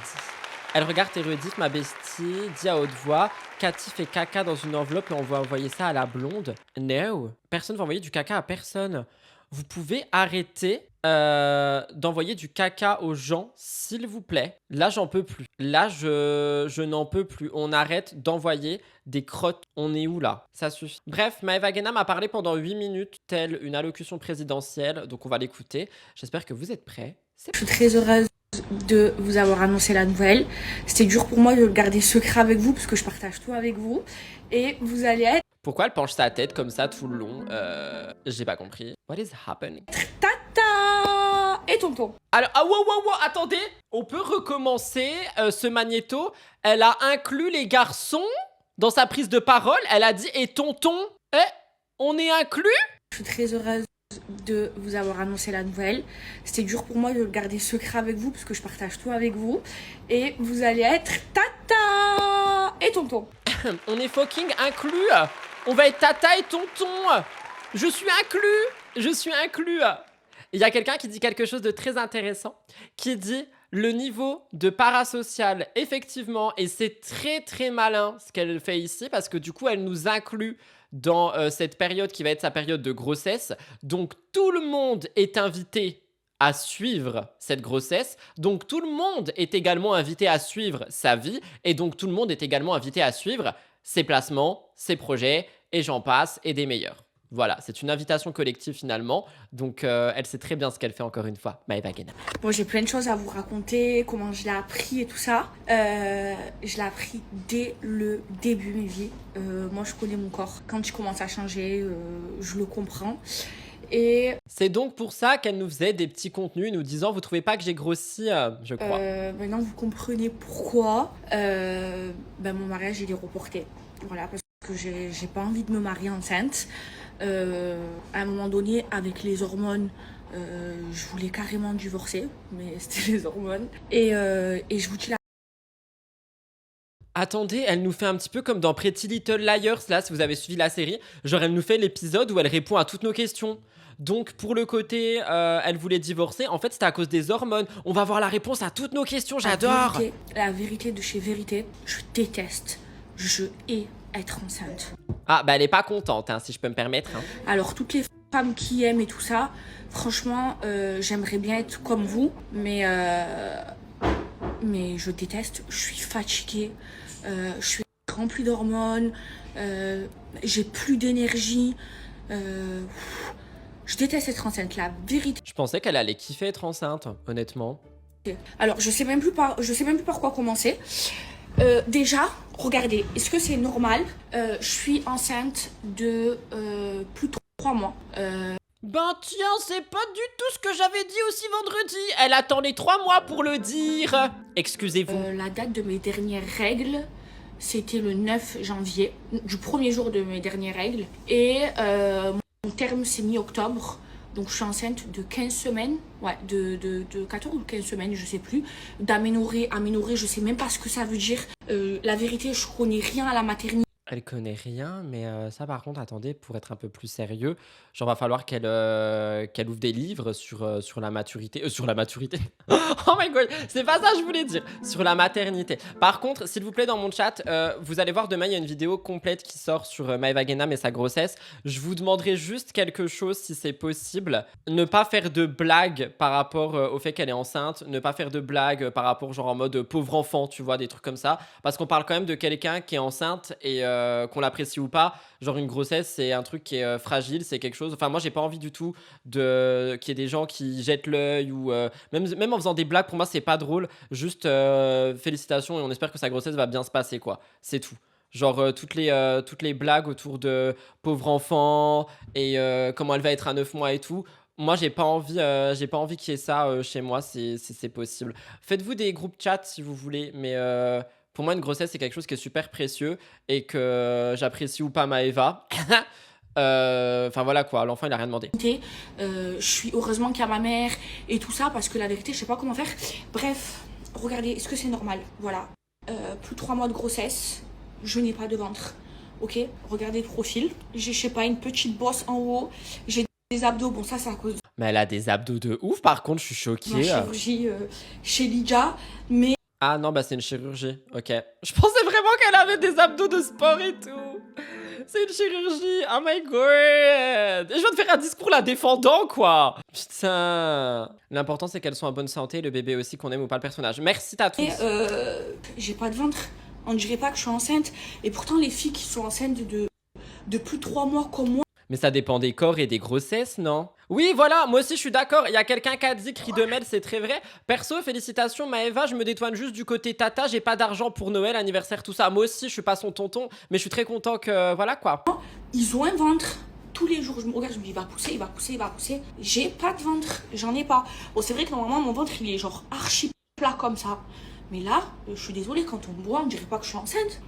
Elle regarde tes rediffs, ma bestie, dit à haute voix. Cathy fait caca dans une enveloppe et on va envoyer ça à la blonde. No, personne va envoyer du caca à personne. Vous pouvez arrêter d'envoyer du caca aux gens, s'il vous plaît. Là, j'en peux plus. Là, je n'en peux plus. On arrête d'envoyer des crottes. On est où là? Ça suffit. Bref, Maeva Guénam a parlé pendant 8 minutes, telle une allocution présidentielle. Donc, on va l'écouter. J'espère que vous êtes prêts. Je suis très heureuse de vous avoir annoncé la nouvelle. C'était dur pour moi de le garder secret avec vous parce que je partage tout avec vous. Et vous allez être... Pourquoi elle penche sa tête comme ça tout le long? J'ai pas compris. What is happening? Tata et tonton. Alors, wow, attendez. On peut recommencer ce magnéto. Elle a inclus les garçons. Dans sa prise de parole, elle a dit « Et tonton, on est inclus ?» Je suis très heureuse de vous avoir annoncé la nouvelle. C'était dur pour moi de le garder secret avec vous parce que je partage tout avec vous. Et vous allez être tata et tonton. On est fucking inclus. On va être tata et tonton. Je suis inclus. Je suis inclus. Il y a quelqu'un qui dit quelque chose de très intéressant, qui dit le niveau de parasocial, effectivement, et c'est très très malin ce qu'elle fait ici, parce que du coup, elle nous inclut dans cette période qui va être sa période de grossesse. Donc, tout le monde est invité à suivre cette grossesse. Donc, tout le monde est également invité à suivre sa vie. Et donc, tout le monde est également invité à suivre ses placements, ses projets, et j'en passe, et des meilleurs. Voilà, c'est une invitation collective finalement. Donc, elle sait très bien ce qu'elle fait encore une fois. Maëva Guéna. Bon, j'ai plein de choses à vous raconter, comment je l'ai appris et tout ça. Je l'ai appris dès le début de mes vies. Moi, je connais mon corps. Quand il commence à changer, je le comprends. Et c'est donc pour ça qu'elle nous faisait des petits contenus nous disant « Vous trouvez pas que j'ai grossi ?» je crois. Maintenant, vous comprenez pourquoi mon mariage, il est reporté. Voilà, parce que j'ai pas envie de me marier enceinte. À un moment donné, avec les hormones, je voulais carrément divorcer, mais c'était les hormones. Et je vous dis la... Attendez, elle nous fait un petit peu comme dans Pretty Little Liars, là, si vous avez suivi la série. Genre, elle nous fait l'épisode où elle répond à toutes nos questions. Donc, pour le côté, elle voulait divorcer, en fait, c'était à cause des hormones. On va avoir la réponse à toutes nos questions, j'adore. La vérité de chez Vérité, je déteste. Je hais être enceinte. Ah, bah elle est pas contente, hein, si je peux me permettre. Hein. Alors, toutes les femmes qui aiment et tout ça, franchement, j'aimerais bien être comme vous, mais je déteste, je suis fatiguée, je suis remplie d'hormones, j'ai plus d'énergie, je déteste être enceinte, la vérité. Je pensais qu'elle allait kiffer être enceinte, honnêtement. Alors, je sais même plus par quoi commencer. Déjà, regardez, est-ce que c'est normal? Je suis enceinte de plus de 3 mois. Ben tiens, c'est pas du tout ce que j'avais dit aussi vendredi. Elle attend les 3 mois pour le dire. Excusez-vous. La date de mes dernières règles, c'était le 9 janvier, du premier jour de mes dernières règles. Et mon terme, c'est mi-octobre. Donc, je suis enceinte de 15 semaines, ouais, de 14 ou 15 semaines, je sais plus. D'aménorrhée, je sais même pas ce que ça veut dire. La vérité, je connais rien à la maternité. Elle connaît rien, mais ça par contre, attendez, pour être un peu plus sérieux, genre va falloir qu'elle ouvre des livres sur la maturité. Sur la maturité. Oh my god, c'est pas ça que je voulais dire. Sur la maternité. Par contre, s'il vous plaît, dans mon chat, vous allez voir demain, il y a une vidéo complète qui sort sur Maëva Guéna et sa grossesse. Je vous demanderai juste quelque chose si c'est possible. Ne pas faire de blagues par rapport au fait qu'elle est enceinte. Ne pas faire de blagues par rapport genre en mode pauvre enfant, tu vois, des trucs comme ça. Parce qu'on parle quand même de quelqu'un qui est enceinte et qu'on l'apprécie ou pas, genre une grossesse c'est un truc qui est fragile, c'est quelque chose, enfin moi j'ai pas envie du tout qu'il y ait des gens qui jettent l'œil ou même en faisant des blagues, pour moi c'est pas drôle, juste félicitations et on espère que sa grossesse va bien se passer quoi, c'est tout. Genre toutes les blagues autour de pauvre enfant et comment elle va être à 9 mois et tout. Moi, j'ai pas envie qu'il y ait ça chez moi, si c'est possible. Faites-vous des groupes chat si vous voulez, mais pour moi, une grossesse, c'est quelque chose qui est super précieux et que j'apprécie ou pas Maëva. Enfin voilà quoi, l'enfant il a rien demandé. Je suis heureusement qu'il y a ma mère et tout ça parce que la vérité, je sais pas comment faire. Bref, regardez, est-ce que c'est normal? Voilà, plus de 3 mois de grossesse, je n'ai pas de ventre. Ok, regardez le profil. J'ai, je sais pas, une petite bosse en haut. J'ai des abdos, bon ça c'est à cause de mais elle a des abdos de ouf, par contre, je suis choquée. ma chirurgie chez Lydia, mais... Ah non, bah c'est une chirurgie, ok. Je pensais vraiment qu'elle avait des abdos de sport et tout. C'est une chirurgie, oh my god. Et je viens de faire un discours la défendant, quoi. Putain. L'important, c'est qu'elles soient en bonne santé, le bébé aussi, qu'on aime ou pas le personnage. Merci à tous. J'ai pas de ventre, on dirait pas que je suis enceinte. Et pourtant, les filles qui sont enceintes de plus de 3 mois comme moi, mais ça dépend des corps et des grossesses, non? Oui, voilà, moi aussi je suis d'accord. Il y a quelqu'un qui a dit cri de mêle, c'est très vrai. Perso, félicitations Maëva, je me détourne juste du côté tata. J'ai pas d'argent pour Noël, anniversaire, tout ça. Moi aussi, je suis pas son tonton, mais je suis très content que. Voilà quoi. Ils ont un ventre. Tous les jours, je me regarde, je me dis, il va pousser, il va pousser, il va pousser. J'ai pas de ventre, j'en ai pas. Bon, c'est vrai que normalement, mon ventre, il est genre archi plat comme ça. Mais là, je suis désolée, quand on me voit, on dirait pas que je suis enceinte.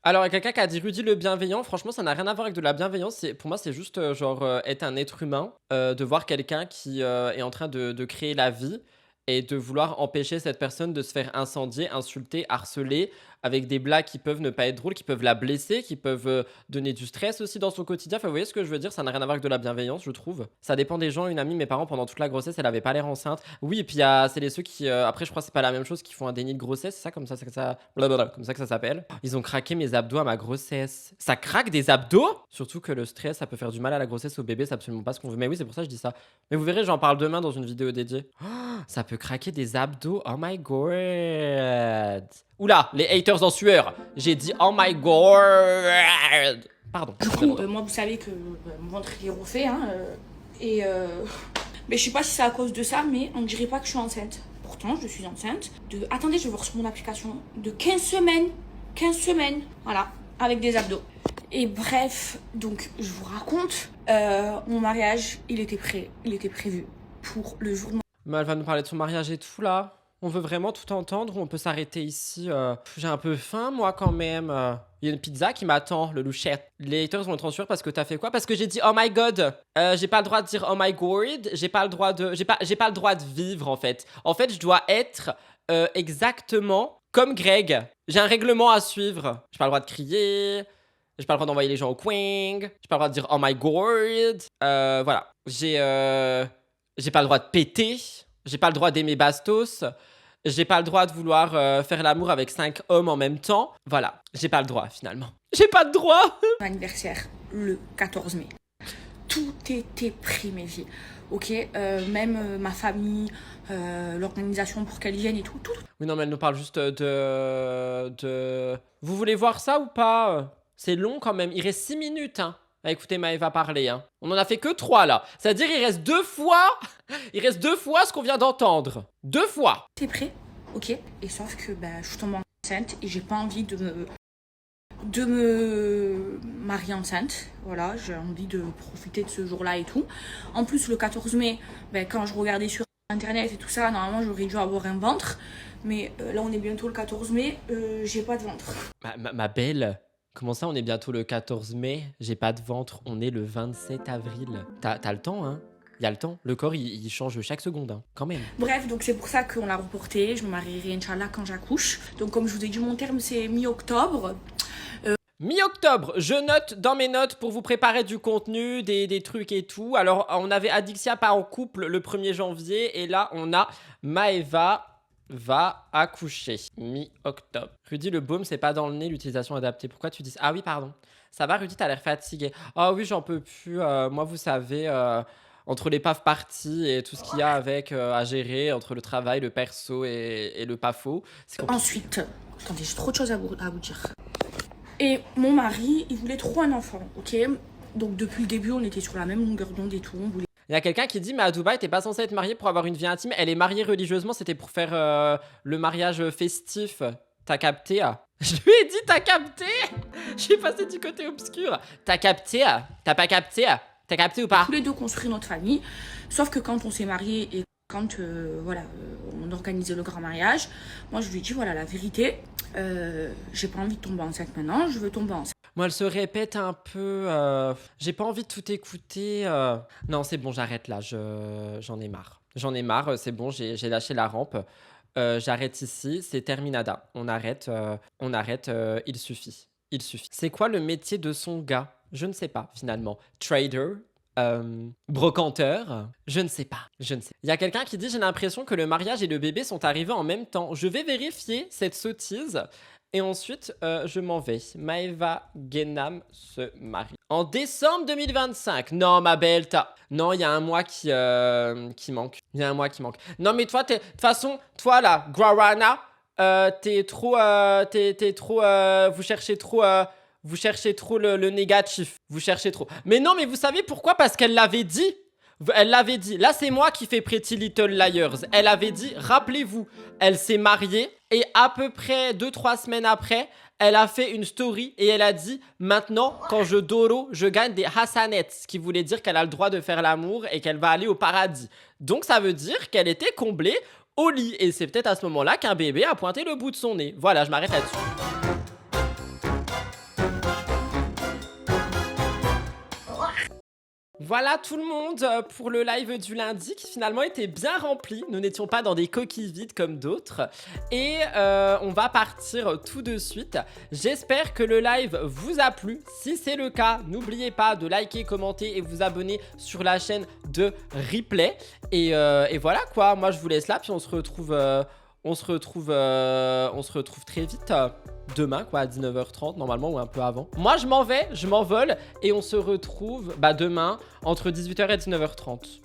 Alors, il y a quelqu'un qui a dit Rudy le bienveillant. Franchement, ça n'a rien à voir avec de la bienveillance. Pour moi, c'est juste être un être humain, de voir quelqu'un qui est en train de créer la vie et de vouloir empêcher cette personne de se faire incendier, insulter, harceler, avec des blagues qui peuvent ne pas être drôles, qui peuvent la blesser, qui peuvent donner du stress aussi dans son quotidien. Enfin, vous voyez ce que je veux dire? Ça n'a rien à voir avec de la bienveillance, je trouve. Ça dépend des gens. Une amie de mes parents, pendant toute la grossesse, elle avait pas l'air enceinte. Oui, et puis c'est ceux qui, après, je crois que c'est pas la même chose, qui font un déni de grossesse, c'est ça, comme ça que ça s'appelle. Ils ont craqué mes abdos à ma grossesse. Ça craque des abdos? Surtout que le stress, ça peut faire du mal à la grossesse, au bébé, c'est absolument pas ce qu'on veut. Mais oui, c'est pour ça que je dis ça. Mais vous verrez, j'en parle demain dans une vidéo dédiée. Oh, ça peut craquer des abdos, oh my god. Oula, les haters en sueur. J'ai dit oh my god. Pardon. Du coup, moi, vous savez que mon ventre il est refait, hein, mais je sais pas si c'est à cause de ça, mais on dirait pas que je suis enceinte. Pourtant, je suis enceinte de... Attendez, je vais voir sur mon application. De 15 semaines. 15 semaines. Voilà, avec des abdos. Et bref, donc, je vous raconte. Mon mariage, il était prévu pour le jour de mon... Mais elle va nous parler de son mariage et tout, là. On veut vraiment tout entendre ou on peut s'arrêter ici? J'ai un peu faim, moi, quand même. Il y a une pizza qui m'attend, le louchette. Les haters vont être en sueur parce que t'as fait quoi? Parce que j'ai dit oh my god. J'ai pas le droit de dire oh my god. J'ai pas le droit de vivre, en fait. En fait, je dois être exactement comme Greg. J'ai un règlement à suivre. J'ai pas le droit de crier. J'ai pas le droit d'envoyer les gens au coin. J'ai pas le droit de dire oh my god. Voilà. J'ai pas le droit de péter. J'ai pas le droit d'aimer Bastos. J'ai pas le droit de vouloir faire l'amour avec 5 hommes en même temps. Voilà, j'ai pas le droit finalement. J'ai pas de droit. Anniversaire, le 14 mai. Tout était pris, mes filles. Ok, même ma famille, l'organisation pour qu'elle vienne et tout. Oui, non, mais elle nous parle juste de... Vous voulez voir ça ou pas? C'est long quand même, il reste 6 minutes, hein. Ah, écoutez, Maëva parler, hein. On en a fait que 3 là. C'est-à-dire il reste 2 fois. Il reste 2 fois ce qu'on vient d'entendre. 2 fois. T'es prêt? Ok. Et sauf que je suis tombée enceinte et j'ai pas envie de me marier enceinte. Voilà, j'ai envie de profiter de ce jour-là et tout. En plus, le 14 mai, quand je regardais sur internet et tout ça, normalement j'aurais dû avoir un ventre. Mais là, on est bientôt le 14 mai, j'ai pas de ventre. Ma belle. Comment ça, on est bientôt le 14 mai? J'ai pas de ventre, on est le 27 avril. T'as le temps, hein? Il y a le temps. Le corps, il change chaque seconde, hein, quand même. Bref, donc c'est pour ça qu'on l'a reporté. Je me marierai, Inch'Allah, quand j'accouche. Donc comme je vous ai dit, mon terme, c'est mi-octobre. Mi-octobre, je note dans mes notes pour vous préparer du contenu, des trucs et tout. Alors, on avait Adixia pas en couple le 1er janvier. Et là, on a Maëva va accoucher mi-octobre. Rudy, le baume, c'est pas dans le nez, l'utilisation adaptée. Pourquoi tu dis ça? Ah oui, pardon. Ça va, Rudy, t'as l'air fatigué. Ah oui, j'en peux plus. Moi, vous savez, entre les paf parties et tout ce qu'il y a avec à gérer, entre le travail, le perso et le pas faux. Ensuite, attendez, j'ai trop de choses à vous dire. Et mon mari, il voulait trop un enfant, ok? Donc depuis le début, on était sur la même longueur d'onde et tout. On voulait... Il y a quelqu'un qui dit mais à Dubaï t'es pas censée être mariée pour avoir une vie intime. Elle est mariée religieusement, c'était pour faire le mariage festif. T'as capté? Je lui ai dit t'as capté? J'ai passé du côté obscur. T'as capté? T'as pas capté? T'as capté ou pas? Tous les deux construire notre famille. Sauf que quand on s'est mariés et quand on organisait le grand mariage, moi je lui ai dit voilà la vérité, j'ai pas envie de tomber enceinte maintenant, je veux tomber enceinte. Moi, elle se répète un peu. J'ai pas envie de tout écouter. Non, c'est bon, j'arrête là. J'en ai marre. J'en ai marre, c'est bon, j'ai lâché la rampe. J'arrête ici, c'est terminada. On arrête, il suffit. Il suffit. C'est quoi le métier de son gars? Je ne sais pas, finalement. Trader? Brocanteur? Je ne sais pas. Je ne sais. Il y a quelqu'un qui dit j'ai l'impression que le mariage et le bébé sont arrivés en même temps. Je vais vérifier cette sottise. Et ensuite, je m'en vais. Maëva Guénam se marie. En décembre 2025. Non, ma belle, non, il y a un mois qui manque. Il y a un mois qui manque. Non, mais toi, de toute façon, toi, là, Guarana, t'es trop... vous cherchez trop le négatif. Vous cherchez trop. Mais non, mais vous savez pourquoi? Parce qu'elle l'avait dit. Elle l'avait dit. Là, c'est moi qui fais Pretty Little Liars. Elle avait dit, rappelez-vous, elle s'est mariée et à peu près 2-3 semaines après, elle a fait une story et elle a dit, maintenant, quand je doro, je gagne des hasanets. Ce qui voulait dire qu'elle a le droit de faire l'amour et qu'elle va aller au paradis. Donc, ça veut dire qu'elle était comblée au lit. Et c'est peut-être à ce moment-là qu'un bébé a pointé le bout de son nez. Voilà, je m'arrête là-dessus. Voilà tout le monde pour le live du lundi qui finalement était bien rempli. Nous n'étions pas dans des coquilles vides comme d'autres. Et on va partir tout de suite. J'espère que le live vous a plu. Si c'est le cas, n'oubliez pas de liker, commenter et vous abonner sur la chaîne de Replay. Et voilà quoi, moi je vous laisse là, puis on se retrouve très vite demain quoi, à 19h30 normalement ou un peu avant. Moi je m'envole et on se retrouve demain entre 18h et 19h30.